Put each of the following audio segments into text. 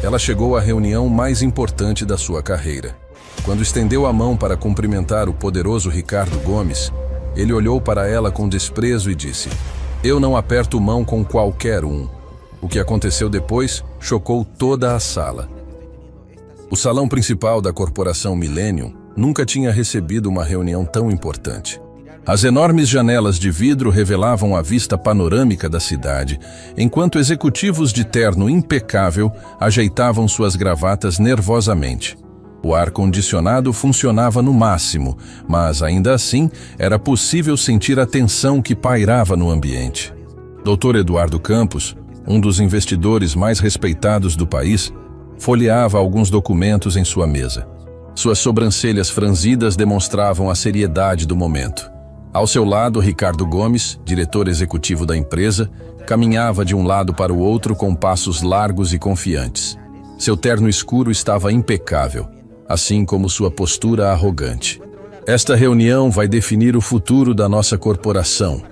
Ela chegou à reunião mais importante da sua carreira. Quando estendeu a mão para cumprimentar o poderoso Ricardo Gomes, ele olhou para ela com desprezo e disse: "Eu não aperto mão com qualquer um." O que aconteceu depois chocou toda a sala. O salão principal da corporação Millennium nunca tinha recebido uma reunião tão importante. As enormes janelas de vidro revelavam a vista panorâmica da cidade, enquanto executivos de terno impecável ajeitavam suas gravatas nervosamente. O ar-condicionado funcionava no máximo, mas ainda assim era possível sentir a tensão que pairava no ambiente. Dr. Eduardo Campos, um dos investidores mais respeitados do país, folheava alguns documentos em sua mesa. Suas sobrancelhas franzidas demonstravam a seriedade do momento. Ao seu lado, Ricardo Gomes, diretor executivo da empresa, caminhava de um lado para o outro com passos largos e confiantes. Seu terno escuro estava impecável, assim como sua postura arrogante. "Esta reunião vai definir o futuro da nossa corporação",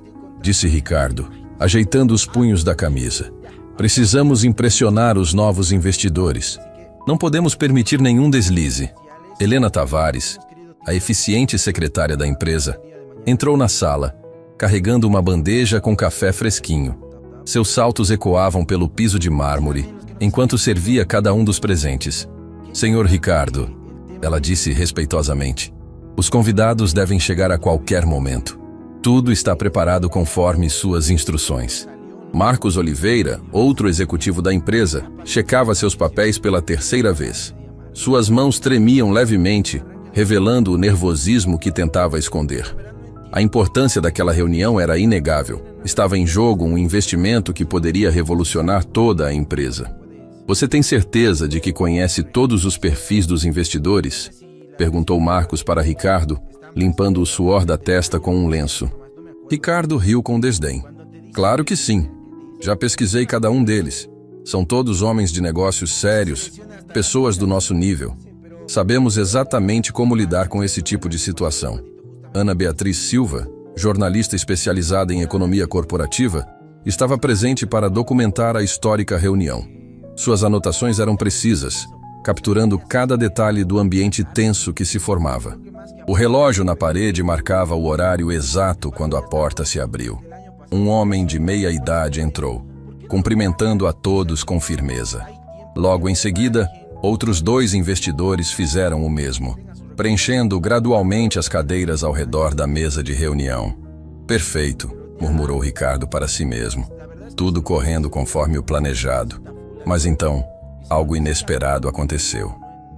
disse Ricardo, ajeitando os punhos da camisa. "Precisamos impressionar os novos investidores. Não podemos permitir nenhum deslize." Helena Tavares, a eficiente secretária da empresa, entrou na sala, carregando uma bandeja com café fresquinho. Seus saltos ecoavam pelo piso de mármore, enquanto servia cada um dos presentes. "Senhor Ricardo", ela disse respeitosamente, "os convidados devem chegar a qualquer momento. Tudo está preparado conforme suas instruções." Marcos Oliveira, outro executivo da empresa, checava seus papéis pela terceira vez. Suas mãos tremiam levemente, revelando o nervosismo que tentava esconder. A importância daquela reunião era inegável. Estava em jogo um investimento que poderia revolucionar toda a empresa. "Você tem certeza de que conhece todos os perfis dos investidores?" perguntou Marcos para Ricardo, limpando o suor da testa com um lenço. Ricardo riu com desdém. "Claro que sim. Já pesquisei cada um deles. São todos homens de negócios sérios, pessoas do nosso nível. Sabemos exatamente como lidar com esse tipo de situação." Ana Beatriz Silva, jornalista especializada em economia corporativa, estava presente para documentar a histórica reunião. Suas anotações eram precisas, capturando cada detalhe do ambiente tenso que se formava. O relógio na parede marcava o horário exato quando a porta se abriu. Um homem de meia-idade entrou, cumprimentando a todos com firmeza. Logo em seguida, outros 2 investidores fizeram o mesmo, preenchendo gradualmente as cadeiras ao redor da mesa de reunião. "Perfeito", murmurou Ricardo para si mesmo. Tudo correndo conforme o planejado. Mas então, algo inesperado aconteceu.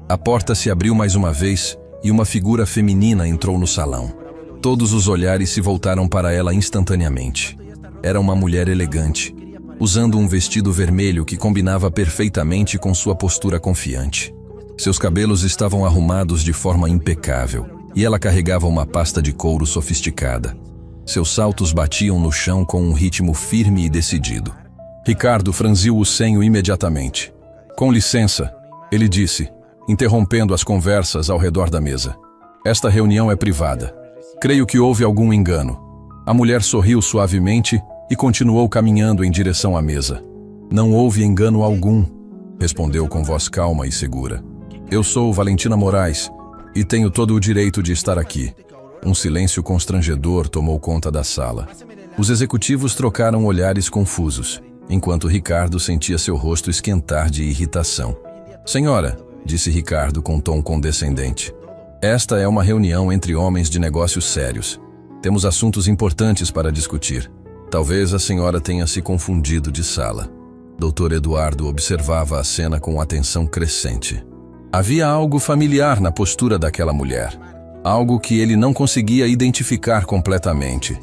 A porta se abriu mais uma vez e uma figura feminina entrou no salão. Todos os olhares se voltaram para ela instantaneamente. Era uma mulher elegante, usando um vestido vermelho que combinava perfeitamente com sua postura confiante. Seus cabelos estavam arrumados de forma impecável e ela carregava uma pasta de couro sofisticada. Seus saltos batiam no chão com um ritmo firme e decidido. Ricardo franziu o senho imediatamente. "Com licença", ele disse, interrompendo as conversas ao redor da mesa. "Esta reunião é privada. Creio que houve algum engano." A mulher sorriu suavemente e continuou caminhando em direção à mesa. "Não houve engano algum", respondeu com voz calma e segura. "Eu sou Valentina Moraes e tenho todo o direito de estar aqui." Um silêncio constrangedor tomou conta da sala. Os executivos trocaram olhares confusos, enquanto Ricardo sentia seu rosto esquentar de irritação. "Senhora", disse Ricardo com tom condescendente, "esta é uma reunião entre homens de negócios sérios. Temos assuntos importantes para discutir. Talvez a senhora tenha se confundido de sala." Dr. Eduardo observava a cena com atenção crescente. Havia algo familiar na postura daquela mulher, algo que ele não conseguia identificar completamente.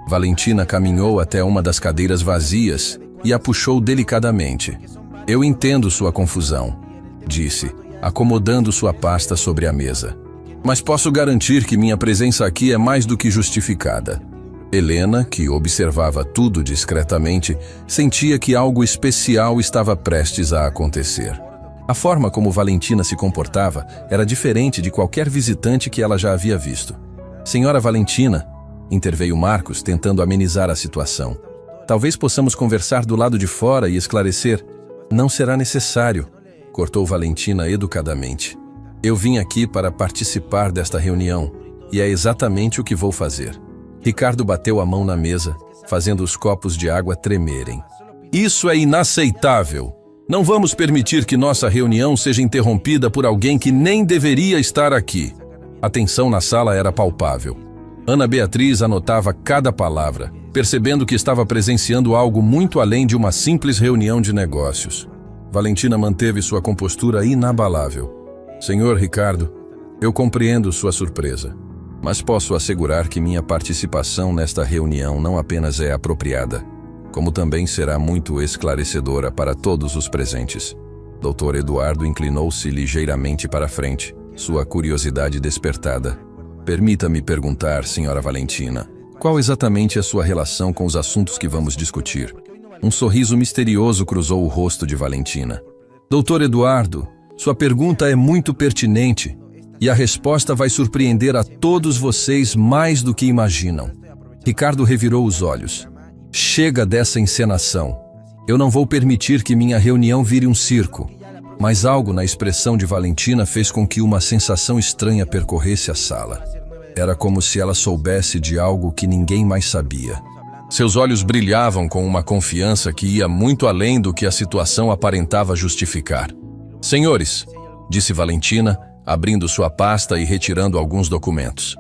Valentina caminhou até uma das cadeiras vazias e a puxou delicadamente. "Eu entendo sua confusão", disse, acomodando sua pasta sobre a mesa. "Mas posso garantir que minha presença aqui é mais do que justificada." Helena, que observava tudo discretamente, sentia que algo especial estava prestes a acontecer. A forma como Valentina se comportava era diferente de qualquer visitante que ela já havia visto. "Senhora Valentina", interveio Marcos, tentando amenizar a situação. "Talvez possamos conversar do lado de fora e esclarecer." Não será necessário, cortou Valentina educadamente. Eu vim aqui para participar desta reunião, e é exatamente o que vou fazer. Ricardo bateu a mão na mesa, fazendo os copos de água tremerem. Isso é inaceitável! Não vamos permitir que nossa reunião seja interrompida por alguém que nem deveria estar aqui. A tensão na sala era palpável. Ana Beatriz anotava cada palavra, percebendo que estava presenciando algo muito além de uma simples reunião de negócios. Valentina manteve sua compostura inabalável. Senhor Ricardo, eu compreendo sua surpresa, mas posso assegurar que minha participação nesta reunião não apenas é apropriada, como também será muito esclarecedora para todos os presentes. Dr. Eduardo inclinou-se ligeiramente para a frente, sua curiosidade despertada. Permita-me perguntar, senhora Valentina, qual exatamente é sua relação com os assuntos que vamos discutir? Um sorriso misterioso cruzou o rosto de Valentina. Dr. Eduardo, sua pergunta é muito pertinente e a resposta vai surpreender a todos vocês mais do que imaginam. Ricardo revirou os olhos. Chega dessa encenação. Eu não vou permitir que minha reunião vire um circo. Mas algo na expressão de Valentina fez com que uma sensação estranha percorresse a sala. Era como se ela soubesse de algo que ninguém mais sabia. Seus olhos brilhavam com uma confiança que ia muito além do que a situação aparentava justificar. Senhores, disse Valentina, abrindo sua pasta e retirando alguns documentos.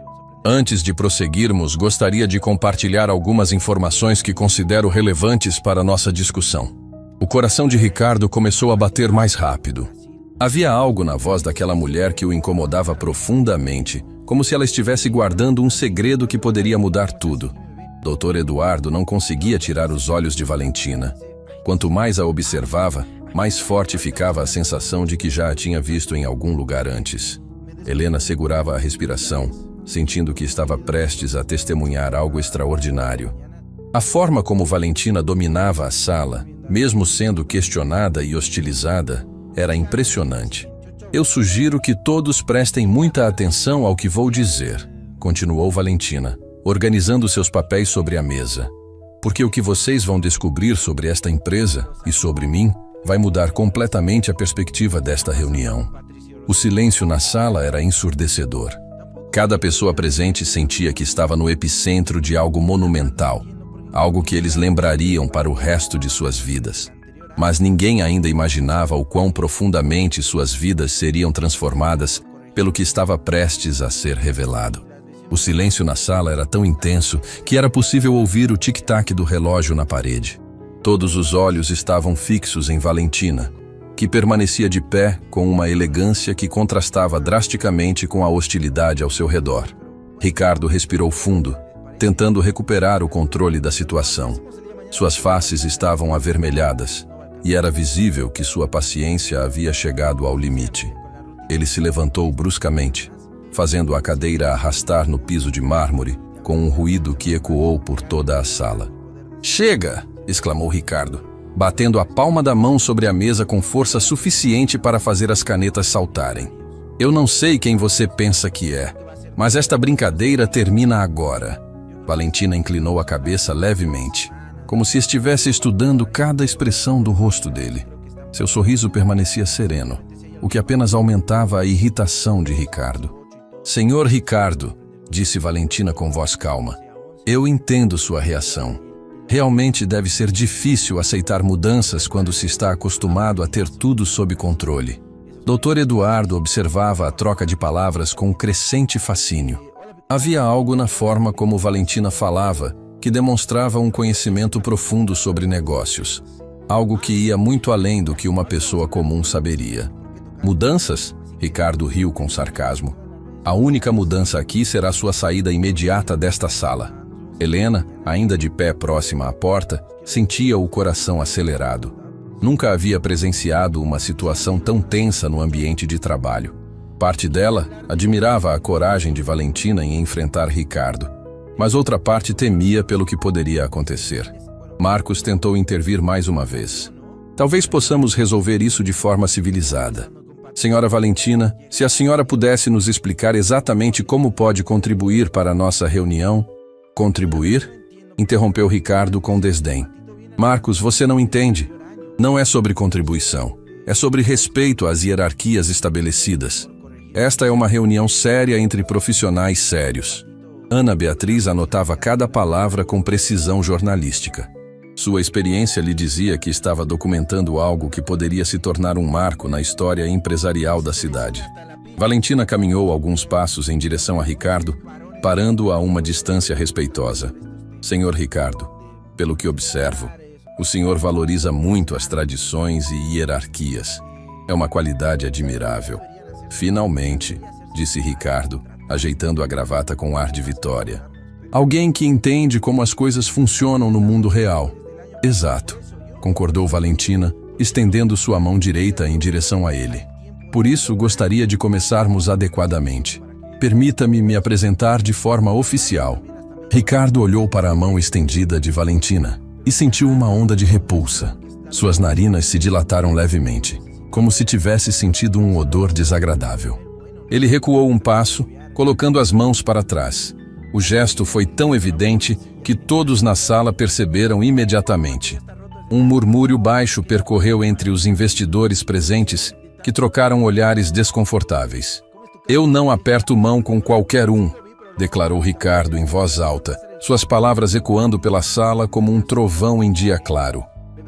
Antes de prosseguirmos, gostaria de compartilhar algumas informações que considero relevantes para nossa discussão. O coração de Ricardo começou a bater mais rápido. Havia algo na voz daquela mulher que o incomodava profundamente, como se ela estivesse guardando um segredo que poderia mudar tudo. Dr. Eduardo não conseguia tirar os olhos de Valentina. Quanto mais a observava, mais forte ficava a sensação de que já a tinha visto em algum lugar antes. Helena segurava a respiração, sentindo que estava prestes a testemunhar algo extraordinário. A forma como Valentina dominava a sala, mesmo sendo questionada e hostilizada, era impressionante. Eu sugiro que todos prestem muita atenção ao que vou dizer, continuou Valentina, organizando seus papéis sobre a mesa. Porque o que vocês vão descobrir sobre esta empresa e sobre mim vai mudar completamente a perspectiva desta reunião. O silêncio na sala era ensurdecedor. Cada pessoa presente sentia que estava no epicentro de algo monumental, algo que eles lembrariam para o resto de suas vidas. Mas ninguém ainda imaginava o quão profundamente suas vidas seriam transformadas pelo que estava prestes a ser revelado. O silêncio na sala era tão intenso que era possível ouvir o tic-tac do relógio na parede. Todos os olhos estavam fixos em Valentina, que permanecia de pé com uma elegância que contrastava drasticamente com a hostilidade ao seu redor. Ricardo respirou fundo, tentando recuperar o controle da situação. Suas faces estavam avermelhadas, e era visível que sua paciência havia chegado ao limite. Ele se levantou bruscamente, fazendo a cadeira arrastar no piso de mármore, com um ruído que ecoou por toda a sala. "Chega!" exclamou Ricardo, batendo a palma da mão sobre a mesa com força suficiente para fazer as canetas saltarem. "Eu não sei quem você pensa que é, mas esta brincadeira termina agora." Valentina inclinou a cabeça levemente, como se estivesse estudando cada expressão do rosto dele. Seu sorriso permanecia sereno, o que apenas aumentava a irritação de Ricardo. "Senhor Ricardo", disse Valentina com voz calma, "eu entendo sua reação. Realmente deve ser difícil aceitar mudanças quando se está acostumado a ter tudo sob controle." Dr. Eduardo observava a troca de palavras com um crescente fascínio. Havia algo na forma como Valentina falava que demonstrava um conhecimento profundo sobre negócios, algo que ia muito além do que uma pessoa comum saberia. "Mudanças?" Ricardo riu com sarcasmo. "A única mudança aqui será sua saída imediata desta sala." Helena, ainda de pé próxima à porta, sentia o coração acelerado. Nunca havia presenciado uma situação tão tensa no ambiente de trabalho. Parte dela admirava a coragem de Valentina em enfrentar Ricardo, mas outra parte temia pelo que poderia acontecer. Marcos tentou intervir mais uma vez. "Talvez possamos resolver isso de forma civilizada. Senhora Valentina, se a senhora pudesse nos explicar exatamente como pode contribuir para a nossa reunião..." "Contribuir?" interrompeu Ricardo com desdém. "Marcos, você não entende. Não é sobre contribuição, é sobre respeito às hierarquias estabelecidas. Esta é uma reunião séria entre profissionais sérios. Ana Beatriz anotava cada palavra com precisão jornalística. Sua experiência lhe dizia que estava documentando algo que poderia se tornar um marco na história empresarial da cidade. Valentina caminhou alguns passos em direção a Ricardo, parando a uma distância respeitosa. Senhor Ricardo, pelo que observo, o senhor valoriza muito as tradições e hierarquias. É uma qualidade admirável. Finalmente, disse Ricardo, ajeitando a gravata com ar de vitória. Alguém que entende como as coisas funcionam no mundo real. Exato, concordou Valentina, estendendo sua mão direita em direção a ele. Por isso, gostaria de começarmos adequadamente. Permita-me me apresentar de forma oficial. Ricardo olhou para a mão estendida de Valentina e sentiu uma onda de repulsa. Suas narinas se dilataram levemente, como se tivesse sentido um odor desagradável. Ele recuou um passo, colocando as mãos para trás. O gesto foi tão evidente que todos na sala perceberam imediatamente. Um murmúrio baixo percorreu entre os investidores presentes, que trocaram olhares desconfortáveis. Eu não aperto mão com qualquer um, declarou Ricardo em voz alta, suas palavras ecoando pela sala como um trovão em dia claro.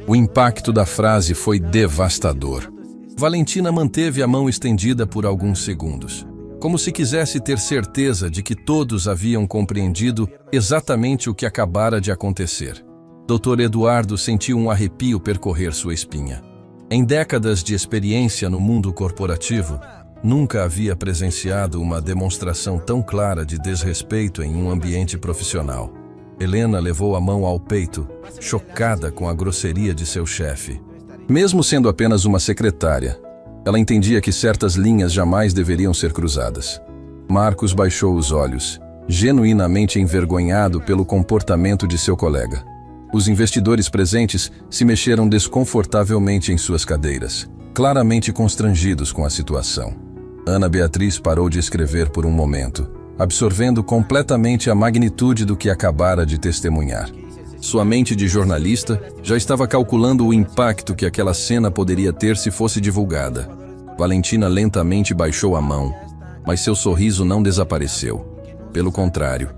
O impacto da frase foi devastador. Valentina manteve a mão estendida por alguns segundos, como se quisesse ter certeza de que todos haviam compreendido exatamente o que acabara de acontecer. Dr. Eduardo sentiu um arrepio percorrer sua espinha. Em décadas de experiência no mundo corporativo, nunca havia presenciado uma demonstração tão clara de desrespeito em um ambiente profissional. Helena levou a mão ao peito, chocada com a grosseria de seu chefe. Mesmo sendo apenas uma secretária, ela entendia que certas linhas jamais deveriam ser cruzadas. Marcos baixou os olhos, genuinamente envergonhado pelo comportamento de seu colega. Os investidores presentes se mexeram desconfortavelmente em suas cadeiras, claramente constrangidos com a situação. Ana Beatriz parou de escrever por um momento, absorvendo completamente a magnitude do que acabara de testemunhar. Sua mente de jornalista já estava calculando o impacto que aquela cena poderia ter se fosse divulgada. Valentina lentamente baixou a mão, mas seu sorriso não desapareceu. Pelo contrário,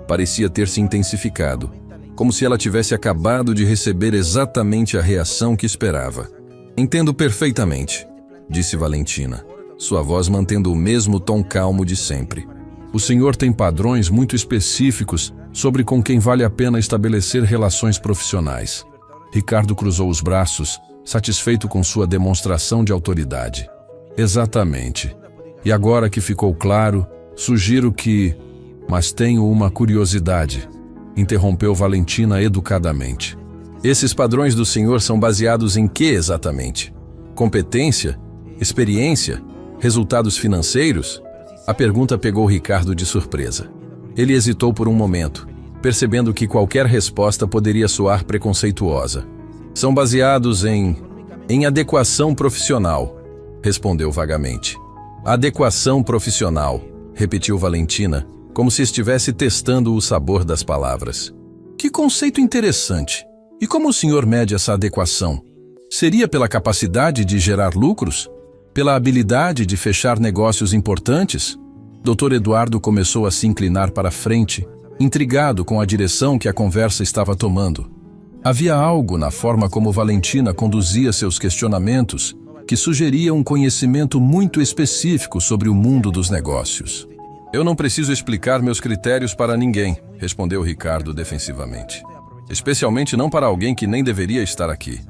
parecia ter se intensificado, como se ela tivesse acabado de receber exatamente a reação que esperava. Entendo perfeitamente, disse Valentina, sua voz mantendo o mesmo tom calmo de sempre. O senhor tem padrões muito específicos sobre com quem vale a pena estabelecer relações profissionais. Ricardo cruzou os braços, satisfeito com sua demonstração de autoridade. Exatamente. E agora que ficou claro, sugiro que... Mas tenho uma curiosidade, interrompeu Valentina educadamente. Esses padrões do senhor são baseados em que exatamente? Competência? Experiência? Resultados financeiros? A pergunta pegou Ricardo de surpresa. Ele hesitou por um momento, percebendo que qualquer resposta poderia soar preconceituosa. São baseados em adequação profissional, respondeu vagamente. Adequação profissional, repetiu Valentina, como se estivesse testando o sabor das palavras. Que conceito interessante. E como o senhor mede essa adequação? Seria pela capacidade de gerar lucros? Pela habilidade de fechar negócios importantes? Dr. Eduardo começou a se inclinar para a frente, intrigado com a direção que a conversa estava tomando. Havia algo na forma como Valentina conduzia seus questionamentos que sugeria um conhecimento muito específico sobre o mundo dos negócios. Eu não preciso explicar meus critérios para ninguém, respondeu Ricardo defensivamente. Especialmente não para alguém que nem deveria estar aqui.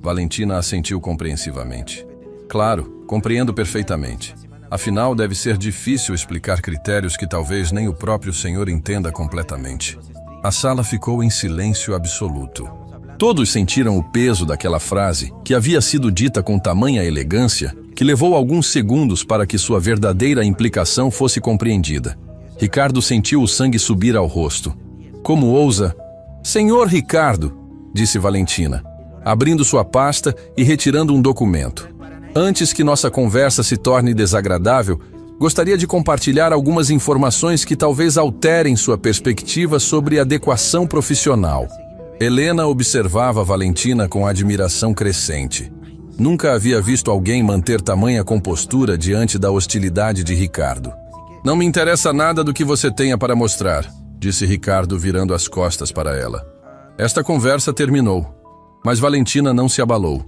Valentina assentiu compreensivamente. Claro, compreendo perfeitamente. Afinal, deve ser difícil explicar critérios que talvez nem o próprio senhor entenda completamente. A sala ficou em silêncio absoluto. Todos sentiram o peso daquela frase, que havia sido dita com tamanha elegância, que levou alguns segundos para que sua verdadeira implicação fosse compreendida. Ricardo sentiu o sangue subir ao rosto. Como ousa? Senhor Ricardo, disse Valentina, abrindo sua pasta e retirando um documento. Antes que nossa conversa se torne desagradável, gostaria de compartilhar algumas informações que talvez alterem sua perspectiva sobre adequação profissional. Helena observava Valentina com admiração crescente. Nunca havia visto alguém manter tamanha compostura diante da hostilidade de Ricardo. Não me interessa nada do que você tenha para mostrar, disse Ricardo virando as costas para ela. Esta conversa terminou, mas Valentina não se abalou.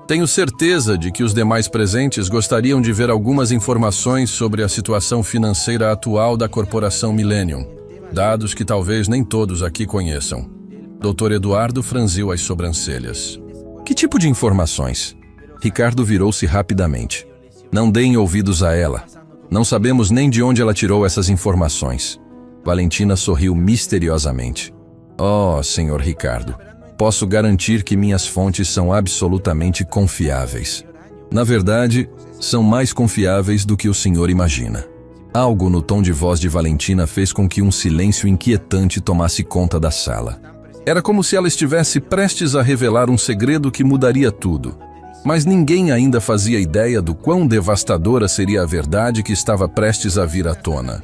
Tenho certeza de que os demais presentes gostariam de ver algumas informações sobre a situação financeira atual da Corporação Millennium, dados que talvez nem todos aqui conheçam. Dr. Eduardo franziu as sobrancelhas. Que tipo de informações? Ricardo virou-se rapidamente. Não deem ouvidos a ela. Não sabemos nem de onde ela tirou essas informações. Valentina sorriu misteriosamente. Oh, Sr. Ricardo, posso garantir que minhas fontes são absolutamente confiáveis. Na verdade, são mais confiáveis do que o senhor imagina. Algo no tom de voz de Valentina fez com que um silêncio inquietante tomasse conta da sala. Era como se ela estivesse prestes a revelar um segredo que mudaria tudo. Mas ninguém ainda fazia ideia do quão devastadora seria a verdade que estava prestes a vir à tona.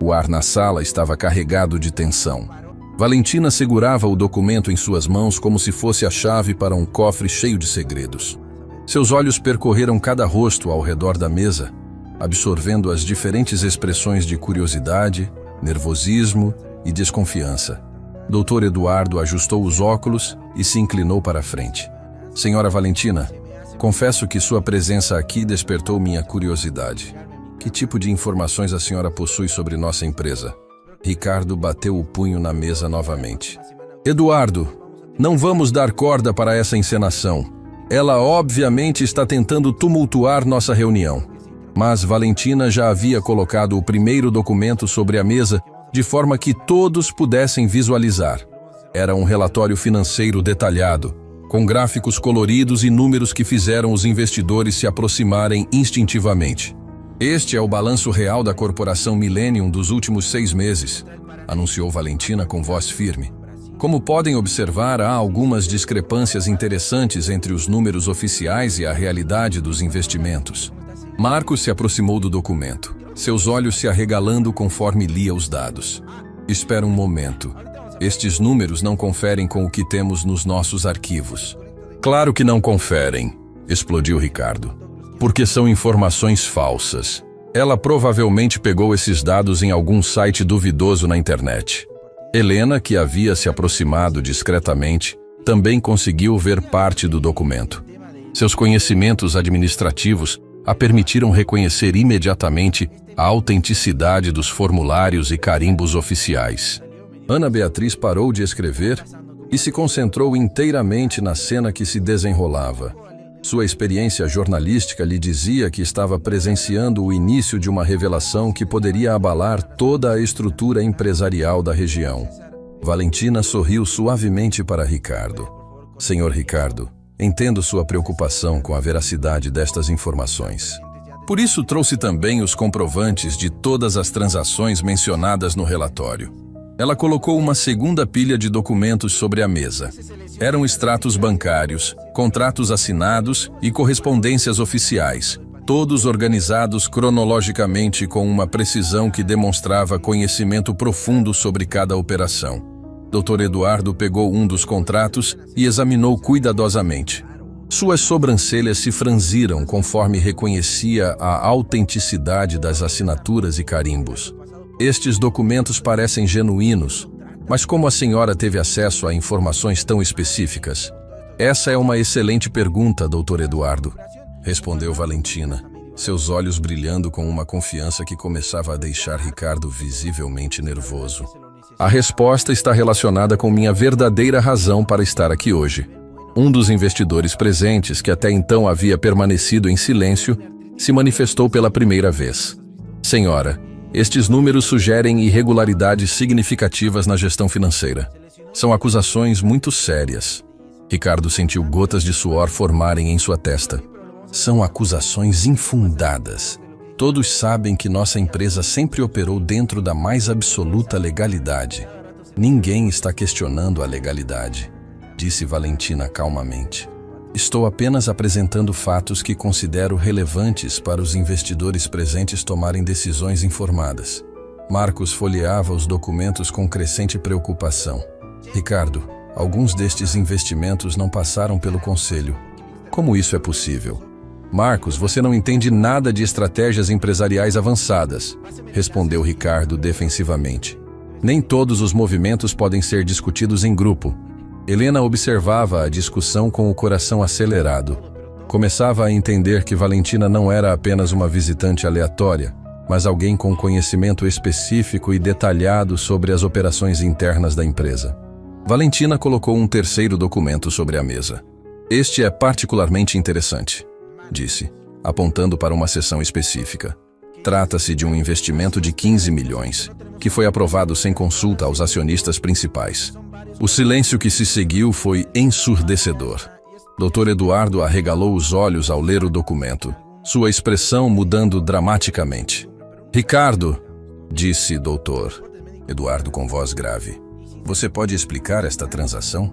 O ar na sala estava carregado de tensão. Valentina segurava o documento em suas mãos como se fosse a chave para um cofre cheio de segredos. Seus olhos percorreram cada rosto ao redor da mesa, absorvendo as diferentes expressões de curiosidade, nervosismo e desconfiança. Dr. Eduardo ajustou os óculos e se inclinou para a frente. Senhora Valentina, confesso que sua presença aqui despertou minha curiosidade. Que tipo de informações a senhora possui sobre nossa empresa? Ricardo bateu o punho na mesa novamente. Eduardo, não vamos dar corda para essa encenação. Ela obviamente está tentando tumultuar nossa reunião. Mas Valentina já havia colocado o primeiro documento sobre a mesa de forma que todos pudessem visualizar. Era um relatório financeiro detalhado, com gráficos coloridos e números que fizeram os investidores se aproximarem instintivamente. Este é o balanço real da Corporação Millennium dos últimos 6 meses, anunciou Valentina com voz firme. Como podem observar, há algumas discrepâncias interessantes entre os números oficiais e a realidade dos investimentos. Marcos se aproximou do documento, seus olhos se arregalando conforme lia os dados. Espera um momento. Estes números não conferem com o que temos nos nossos arquivos. Claro que não conferem, explodiu Ricardo. Porque são informações falsas. Ela provavelmente pegou esses dados em algum site duvidoso na internet. Helena, que havia se aproximado discretamente, também conseguiu ver parte do documento. Seus conhecimentos administrativos a permitiram reconhecer imediatamente a autenticidade dos formulários e carimbos oficiais. Ana Beatriz parou de escrever e se concentrou inteiramente na cena que se desenrolava. Sua experiência jornalística lhe dizia que estava presenciando o início de uma revelação que poderia abalar toda a estrutura empresarial da região. Valentina sorriu suavemente para Ricardo. Senhor Ricardo, entendo sua preocupação com a veracidade destas informações. Por isso trouxe também os comprovantes de todas as transações mencionadas no relatório. Ela colocou uma segunda pilha de documentos sobre a mesa. Eram extratos bancários, contratos assinados e correspondências oficiais, todos organizados cronologicamente com uma precisão que demonstrava conhecimento profundo sobre cada operação. Dr. Eduardo pegou um dos contratos e examinou cuidadosamente. Suas sobrancelhas se franziram conforme reconhecia a autenticidade das assinaturas e carimbos. Estes documentos parecem genuínos, mas como a senhora teve acesso a informações tão específicas? Essa é uma excelente pergunta, Dr. Eduardo, respondeu Valentina, seus olhos brilhando com uma confiança que começava a deixar Ricardo visivelmente nervoso. A resposta está relacionada com minha verdadeira razão para estar aqui hoje. Um dos investidores presentes, que até então havia permanecido em silêncio, se manifestou pela primeira vez. Senhora, estes números sugerem irregularidades significativas na gestão financeira. São acusações muito sérias. Ricardo sentiu gotas de suor formarem em sua testa. São acusações infundadas. Todos sabem que nossa empresa sempre operou dentro da mais absoluta legalidade. Ninguém está questionando a legalidade, disse Valentina calmamente. Estou apenas apresentando fatos que considero relevantes para os investidores presentes tomarem decisões informadas. Marcos folheava os documentos com crescente preocupação. Ricardo, Alguns destes investimentos não passaram pelo conselho. Como isso é possível? Marcos, você não entende nada de estratégias empresariais avançadas, respondeu Ricardo defensivamente. Nem todos os movimentos podem ser discutidos em grupo. Helena observava a discussão com o coração acelerado. Começava a entender que Valentina não era apenas uma visitante aleatória, mas alguém com conhecimento específico e detalhado sobre as operações internas da empresa. Valentina colocou um terceiro documento sobre a mesa. Este é particularmente interessante, disse, apontando para uma seção específica. Trata-se de um investimento de 15 milhões, que foi aprovado sem consulta aos acionistas principais. O silêncio que se seguiu foi ensurdecedor. Dr. Eduardo arregalou os olhos ao ler o documento, sua expressão mudando dramaticamente. Ricardo, disse Dr. Eduardo com voz grave. Você pode explicar esta transação?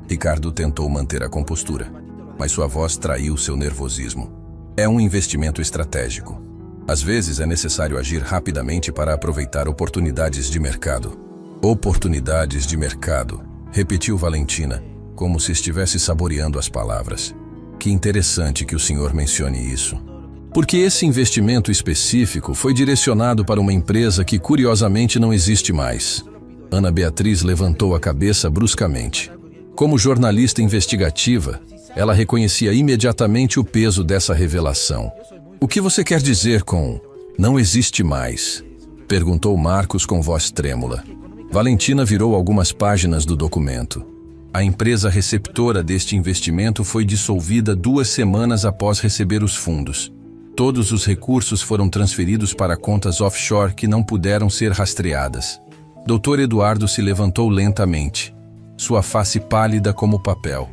Ricardo tentou manter a compostura, mas sua voz traiu seu nervosismo. É um investimento estratégico. Às vezes é necessário agir rapidamente para aproveitar oportunidades de mercado. Oportunidades de mercado, repetiu Valentina, como se estivesse saboreando as palavras. Que interessante que o senhor mencione isso. Porque esse investimento específico foi direcionado para uma empresa que curiosamente não existe mais. Ana Beatriz levantou a cabeça bruscamente. Como jornalista investigativa, ela reconhecia imediatamente o peso dessa revelação. O que você quer dizer com "não existe mais"? Perguntou Marcos com voz trêmula. Valentina virou algumas páginas do documento. A empresa receptora deste investimento foi dissolvida 2 semanas após receber os fundos. Todos os recursos foram transferidos para contas offshore que não puderam ser rastreadas. Dr. Eduardo se levantou lentamente, sua face pálida como papel.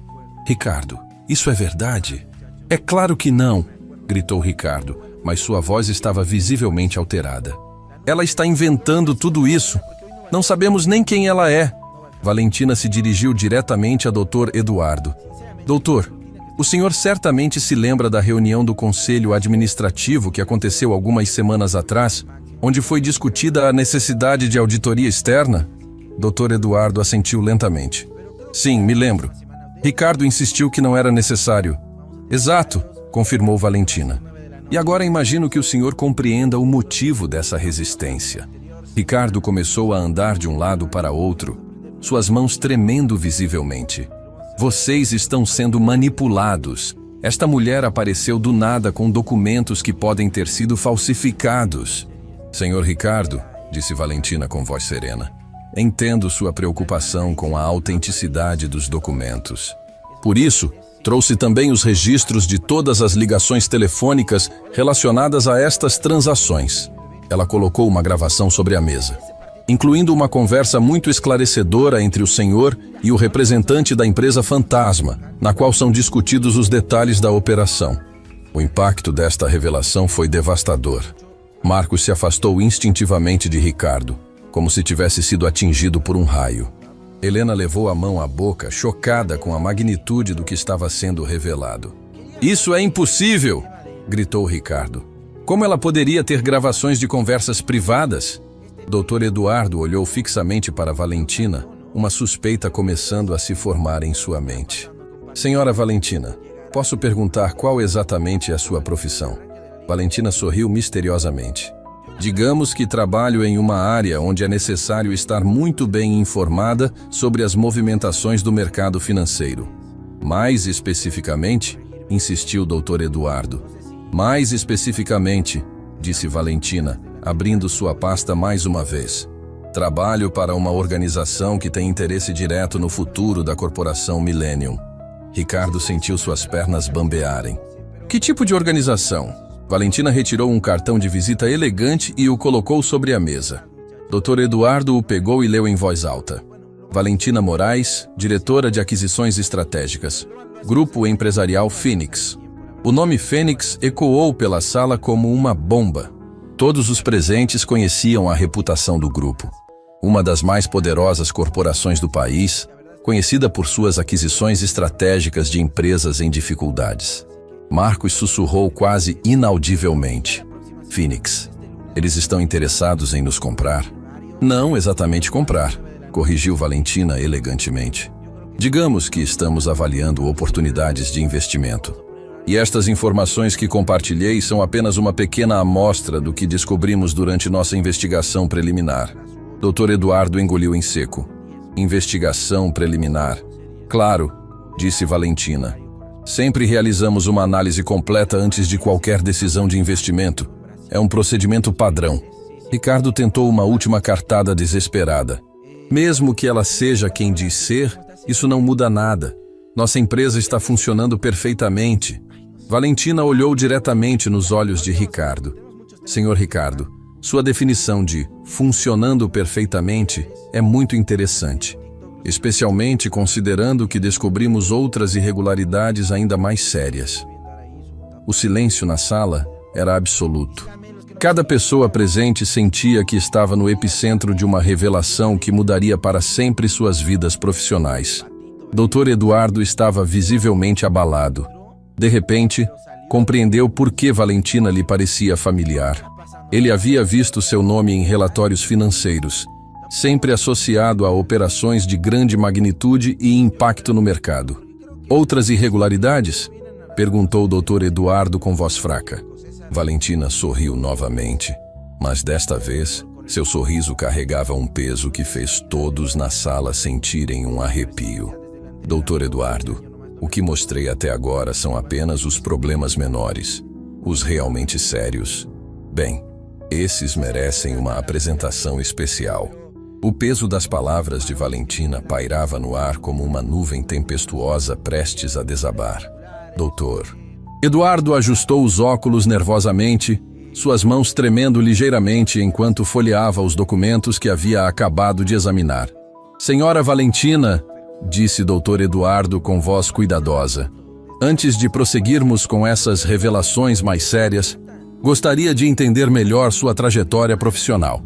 Ricardo, isso é verdade? É claro que não, gritou Ricardo, mas sua voz estava visivelmente alterada. Ela está inventando tudo isso. Não sabemos nem quem ela é. Valentina se dirigiu diretamente a Dr. Eduardo. Doutor, o senhor certamente se lembra da reunião do Conselho Administrativo que aconteceu algumas semanas atrás, onde foi discutida a necessidade de auditoria externa? Dr. Eduardo assentiu lentamente. Sim, me lembro. Ricardo insistiu que não era necessário. Exato, confirmou Valentina. E agora imagino que o senhor compreenda o motivo dessa resistência. Ricardo começou a andar de um lado para outro, suas mãos tremendo visivelmente. Vocês estão sendo manipulados. Esta mulher apareceu do nada com documentos que podem ter sido falsificados. Senhor Ricardo, disse Valentina com voz serena, entendo sua preocupação com a autenticidade dos documentos. Por isso, trouxe também os registros de todas as ligações telefônicas relacionadas a estas transações. Ela colocou uma gravação sobre a mesa, incluindo uma conversa muito esclarecedora entre o senhor e o representante da empresa fantasma, na qual são discutidos os detalhes da operação. O impacto desta revelação foi devastador. Marcos se afastou instintivamente de Ricardo, como se tivesse sido atingido por um raio. Helena levou a mão à boca, chocada com a magnitude do que estava sendo revelado. Isso é impossível! Gritou Ricardo. Como ela poderia ter gravações de conversas privadas? Dr. Eduardo olhou fixamente para Valentina, uma suspeita começando a se formar em sua mente. Senhora Valentina, posso perguntar qual exatamente é a sua profissão? Valentina sorriu misteriosamente. Digamos que trabalho em uma área onde é necessário estar muito bem informada sobre as movimentações do mercado financeiro. Mais especificamente, insistiu Dr. Eduardo. Mais especificamente, disse Valentina, abrindo sua pasta mais uma vez. Trabalho para uma organização que tem interesse direto no futuro da corporação Millennium. Ricardo sentiu suas pernas bambearem. Que tipo de organização? Valentina retirou um cartão de visita elegante e o colocou sobre a mesa. Dr. Eduardo o pegou e leu em voz alta. Valentina Moraes, diretora de aquisições estratégicas. Grupo Empresarial Phoenix. O nome Fênix ecoou pela sala como uma bomba. Todos os presentes conheciam a reputação do grupo. Uma das mais poderosas corporações do país, conhecida por suas aquisições estratégicas de empresas em dificuldades. Marcos sussurrou quase inaudivelmente. Phoenix. Eles estão interessados em nos comprar? Não exatamente comprar, corrigiu Valentina elegantemente. Digamos que estamos avaliando oportunidades de investimento. E estas informações que compartilhei são apenas uma pequena amostra do que descobrimos durante nossa investigação preliminar. Dr. Eduardo engoliu em seco. Investigação preliminar. Claro, disse Valentina. Sempre realizamos uma análise completa antes de qualquer decisão de investimento. É um procedimento padrão. Ricardo tentou uma última cartada desesperada. Mesmo que ela seja quem diz ser, isso não muda nada. Nossa empresa está funcionando perfeitamente. Valentina olhou diretamente nos olhos de Ricardo. Senhor Ricardo, sua definição de funcionando perfeitamente é muito interessante, especialmente considerando que descobrimos outras irregularidades ainda mais sérias. O silêncio na sala era absoluto. Cada pessoa presente sentia que estava no epicentro de uma revelação que mudaria para sempre suas vidas profissionais. Dr. Eduardo estava visivelmente abalado. De repente, compreendeu por que Valentina lhe parecia familiar. Ele havia visto seu nome em relatórios financeiros, sempre associado a operações de grande magnitude e impacto no mercado. Outras irregularidades? Perguntou o Dr. Eduardo com voz fraca. Valentina sorriu novamente, mas desta vez, seu sorriso carregava um peso que fez todos na sala sentirem um arrepio. Dr. Eduardo, o que mostrei até agora são apenas os problemas menores. Os realmente sérios, bem, esses merecem uma apresentação especial. O peso das palavras de Valentina pairava no ar como uma nuvem tempestuosa prestes a desabar. Doutor. Eduardo ajustou os óculos nervosamente, suas mãos tremendo ligeiramente enquanto folheava os documentos que havia acabado de examinar. Senhora Valentina, disse Dr. Eduardo com voz cuidadosa. Antes de prosseguirmos com essas revelações mais sérias, gostaria de entender melhor sua trajetória profissional.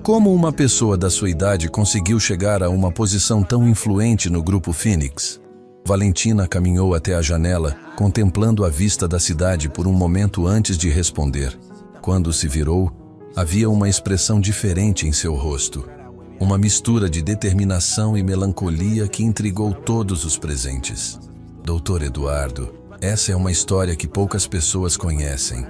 Como uma pessoa da sua idade conseguiu chegar a uma posição tão influente no Grupo Phoenix? Valentina caminhou até a janela, contemplando a vista da cidade por um momento antes de responder. Quando se virou, havia uma expressão diferente em seu rosto. Uma mistura de determinação e melancolia que intrigou todos os presentes. Dr. Eduardo, essa é uma história que poucas pessoas conhecem.